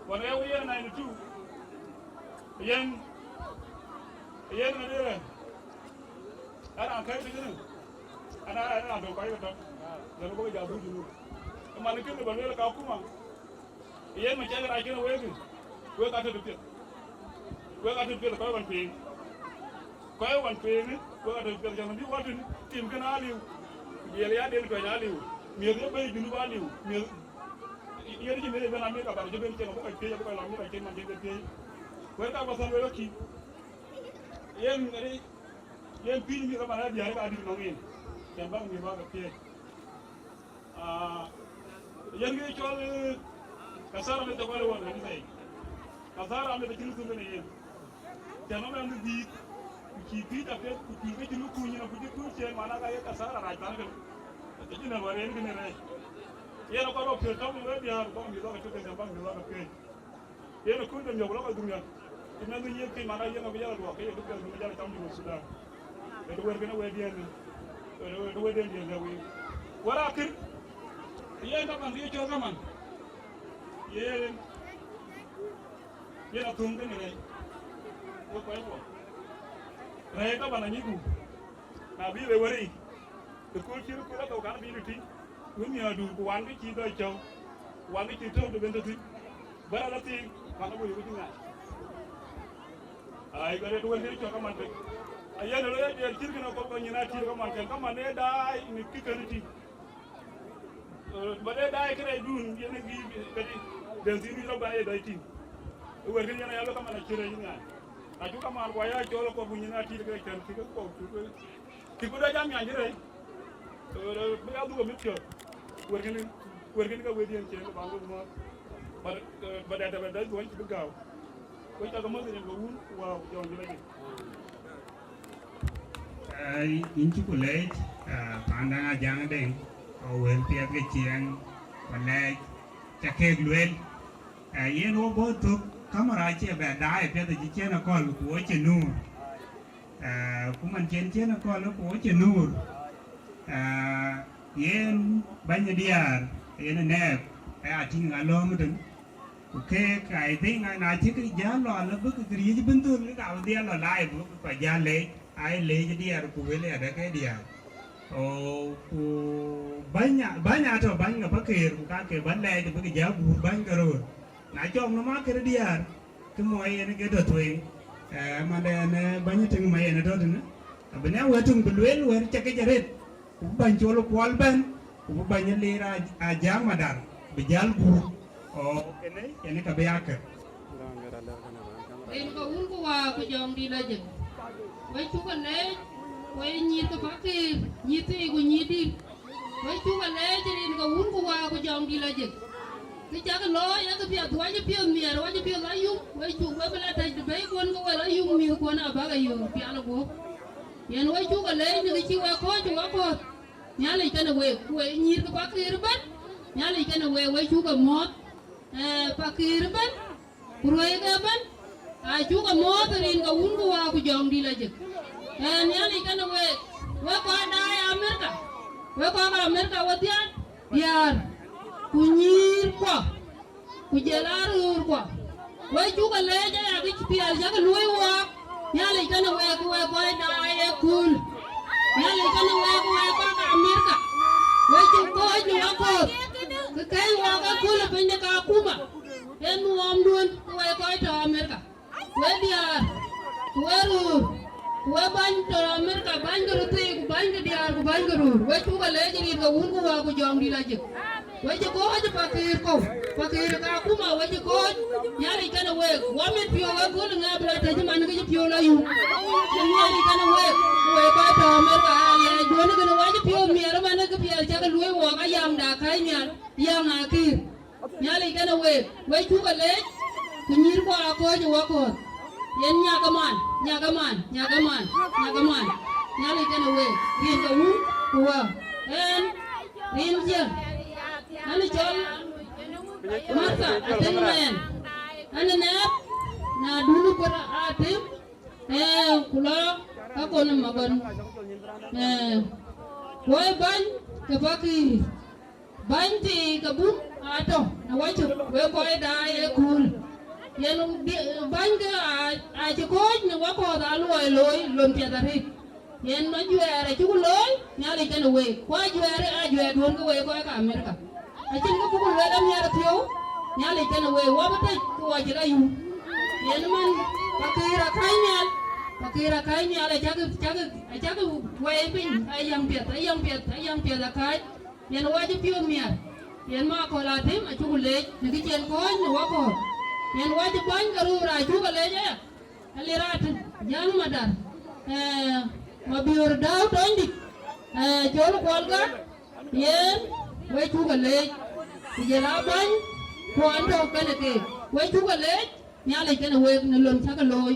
I: wona ya we yen 92 yen na de ana kai de ni ana do ko yo to da ko ja bu du man kene ba le ka kuma yen ma jaga ra kene wegi we ka to pet ko wan pe ko wan pe ni ko ka to pet jama di watu tim kana aliu yele ya den ko ya aliu mi re be junu ba aliu mi yeri ji mere bana mi ka ba je ben kene ko ka pe ya ko la mi ka kene man je pe we ka ba san we ki yen ngari yen pin mi ka ba na di ha ka di no ngi ken ba mi ba ka pe yen ngi chol kasara me tawale won ni say kasara me de ci lu yen jama me ngi bi ci bi ta fe ku ci ci lu ku ni na ku ci ku ci mana ga ye kasara ra tan ga ci na ware ngi ne re yen ko ro pe taw me bi har ko mi do ka te jamba mi do ka pe yen ku dem yo ko ko dunya ina ngi ye ki mana yen ko yalla do ka ye do ka mi jara tam di sudan e do wer gena we di en do we den di we wara kir yen ta man ri cho zaman yen atung ke ni ko ko re ta bana ni ku na bi le wari to ko chi ko la to kan bi ti kun ya du ko wan ki do cho wan ki to do ben ti bara la ti mana bo yu ti na ai ga re to wen cho ka man te ayen lo ya chi ke na ko ni na ti ka man ne dai ni ki ka ti ba dai dai kare dun yana gi kadi dan zini lo ba dai tin wer gin yana yalo kama na kire yin a ju kama ko ya jolo ko bunyi na ti ga kan ti ko ti ko da jam ya jire ba ya du ko mitio wer gin ka wedi en chen ba ngo mo ba da do ci gaaw ko ta ga mo ni ko wun waaw jo ngi la
D: ai in ci ko lay pandanga jang deng o wel pia ke chiang wala ta ke luel yen wo bo to kamera che ba dai pe de che na ko ko che nur ku man chen na ko ko che nur yen banya diar yen ne a tin ga lo mu den ke kai ding na che ke ja lo la bu ke ri ji ben tu ni ga dia lo lai bu pa ja le ai le ji diar ku wele ada ke diar ku banyak atau banyak pakir ka ke bandai de bagi jabu bang karo na chom no ma kere diar ke moy ene ke do twen mande ne banyi ting ma ene do ne abene wetung belwel wer chake jaret ku ban cholo kwal ben ku ban lira a jang madar be jal bu o ene ka be yakka
H: en ko un ko wa ko jom di la jek way chu ko le way nyir ko fakir nyite go nyidi way chu ko le jirin ko un ko wa ko jom di la jek ki cha ko lo ya ko pia thwa ji pia mi ro ji pia la yu way chu way bela ta de bay kon ko la yu mi ko na ba ga yu pia la go yen way chu ko le ni ki wa ko ju wa ko nyale kana we nyir ko fakir ban nyale kana way chu ko mot fakir ban kuroy ga ban a juga motorin ga wungu wa ku jong di la jek nyali kana we ko da Amerika we ko ga Amerika watian biar ku nyir ko ku jelarur ko we juga leja ya ki pial jaga luy wa nyali kana we ko da e kul nyali kana we ko ga Amerika we ju ko ju ko ke kai wa ga kul pende ka kuma en wom duon we ko ta Amerika we diar we ban to Amerika ban garo te ku ban diar ku ban garo we tu ga leji ni ga wun ku wa ku jom di la jek we je ko je pakir ka kuma we je ko nyari kana we wa me pio we ko nga bla ta je man ga je pio la yu nyari kana we ko to Amerika ya do ni ga wa je pio mi ra man ga pio ja ga luy wa ga yam da kai mi yam na ki nyari kana we tu ga le ku nyir ko ko je wa ko yen nyagaman nyali kana we rin ga wu kuwa en rin je ani chol marta atenmen ani nep na dulu ko atem kula ka kono magon boy ban ke baki ban ti kabum ato na wacho we ko da e kul yen banga a ci ko ni wa ko da loy lon ti da ri yen no juere ci loy nyali kana we ko juere a juere don ko we ko ka Amerika a ci ko ko le dam yara tiyo nyali kana we wa bata ko wa jira yu yen man pakira kai nyala jaga we bin ayang pia da kai yen wa ji piyo miya yen ma ko la tim a ci le ni ki jen ko ni wa ko yen waji ban garu ra juga leja alirat jang madar ma biur daw tondi jol kolga yen we juga lej jela ban ko ando kana ke we juga lej nyale kana we na lon saka loy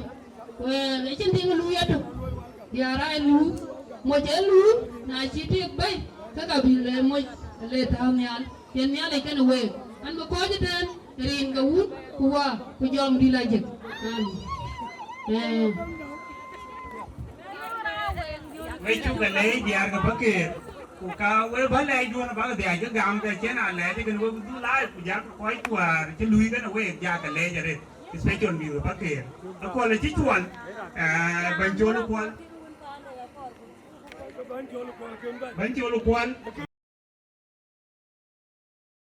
H: we le chin ting lu ya to ya ra lu mo je lu na chi ti bai ka ka bi le mo le taw nyal yen nyale kana we an ko je den rin ga wut kuwa ku jom di la jek
D: we chu ga le diar ga bakir ku ka we ba le du na ba ga ga gam ga chen a le de ga we du la ku ja ko ai kwa che lui ga na we ja ga le ja re special mi bakir ko le chi chuan ban jo lo kwal